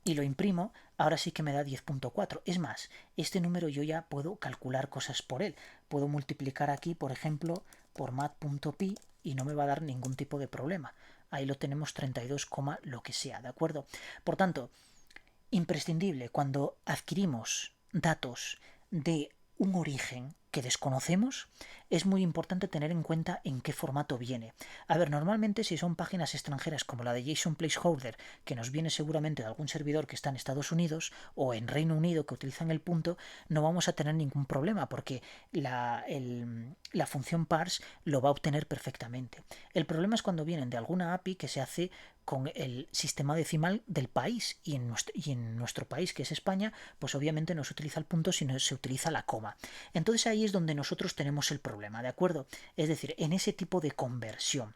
y lo imprimo, ahora sí que me da 10.4. Es más, este número yo ya puedo calcular cosas por él. Puedo multiplicar aquí, por ejemplo, por mat.pi y no me va a dar ningún tipo de problema. Ahí lo tenemos 32, lo que sea, ¿de acuerdo? Por tanto, imprescindible cuando adquirimos datos de un origen que desconocemos, es muy importante tener en cuenta en qué formato viene. A ver, normalmente si son páginas extranjeras como la de JSON Placeholder, que nos viene seguramente de algún servidor que está en Estados Unidos o en Reino Unido que utilizan el punto, no vamos a tener ningún problema porque la función parse lo va a obtener perfectamente. El problema es cuando vienen de alguna API que se hace con el sistema decimal del país y en nuestro país, que es España, pues obviamente no se utiliza el punto, sino se utiliza la coma. Entonces ahí es donde nosotros tenemos el problema, ¿de acuerdo? Es decir, en ese tipo de conversión.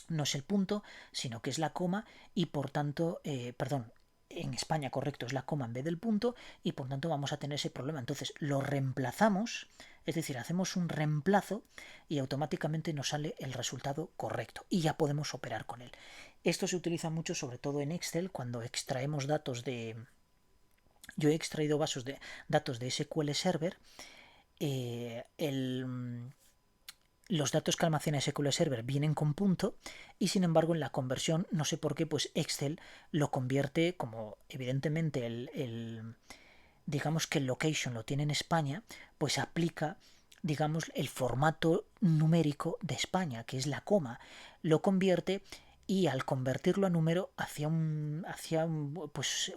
No es el punto, sino que es la coma y por tanto, en España, correcto, es la coma en vez del punto y por tanto vamos a tener ese problema. Entonces lo reemplazamos, es decir, hacemos un reemplazo y automáticamente nos sale el resultado correcto y ya podemos operar con él. Esto se utiliza mucho sobre todo en Excel cuando extraemos datos de... Yo he extraído datos de SQL Server. Los datos que almacena SQL Server vienen con punto y sin embargo en la conversión, no sé por qué, pues Excel lo convierte como evidentemente digamos que el location lo tiene en España, pues aplica digamos el formato numérico de España, que es la coma, lo convierte y al convertirlo a número hacía un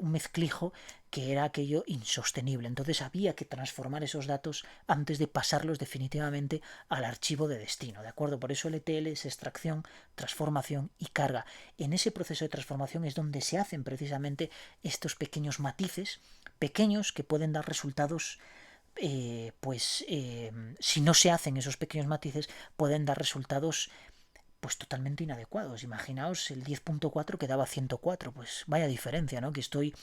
mezclijo que era aquello insostenible. Entonces había que transformar esos datos antes de pasarlos definitivamente al archivo de destino, ¿de acuerdo? Por eso el ETL es extracción, transformación y carga. En ese proceso de transformación es donde se hacen precisamente estos pequeños matices, pequeños que pueden dar resultados si no se hacen esos pequeños matices, pueden dar resultados pues totalmente inadecuados. Imaginaos el 10.4 que daba 104, pues vaya diferencia, ¿no? Que estoy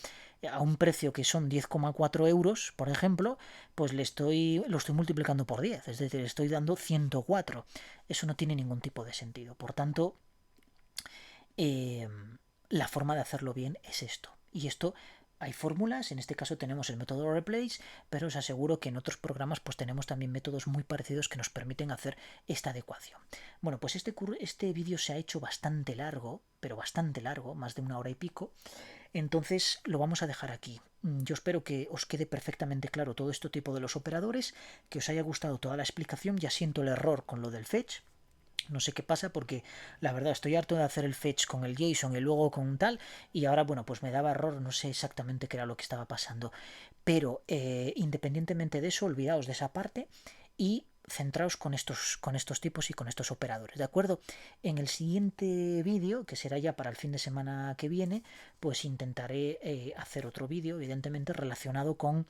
a un precio que son 10,4 euros, por ejemplo, pues lo estoy multiplicando por 10, es decir, estoy dando 104. Eso no tiene ningún tipo de sentido. Por tanto, la forma de hacerlo bien es esto. Y esto hay fórmulas, en este caso tenemos el método replace, pero os aseguro que en otros programas pues tenemos también métodos muy parecidos que nos permiten hacer esta adecuación. Bueno, pues este vídeo se ha hecho bastante largo, pero bastante largo, más de 1 hora y pico, entonces lo vamos a dejar aquí. Yo espero que os quede perfectamente claro todo este tipo de los operadores, que os haya gustado toda la explicación. Ya siento el error con lo del fetch. No sé qué pasa porque la verdad estoy harto de hacer el fetch con el JSON y luego con tal y ahora bueno pues me daba error, no sé exactamente qué era lo que estaba pasando, pero independientemente de eso olvidaos de esa parte y centraos con estos tipos y con estos operadores, ¿de acuerdo? En el siguiente vídeo, que será ya para el fin de semana que viene, pues intentaré hacer otro vídeo evidentemente relacionado con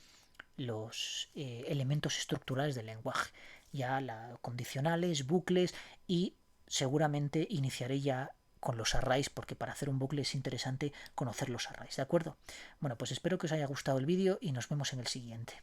los elementos estructurales del lenguaje, ya condicionales, bucles y seguramente iniciaré ya con los arrays porque para hacer un bucle es interesante conocer los arrays, ¿de acuerdo? Bueno, pues espero que os haya gustado el vídeo y nos vemos en el siguiente.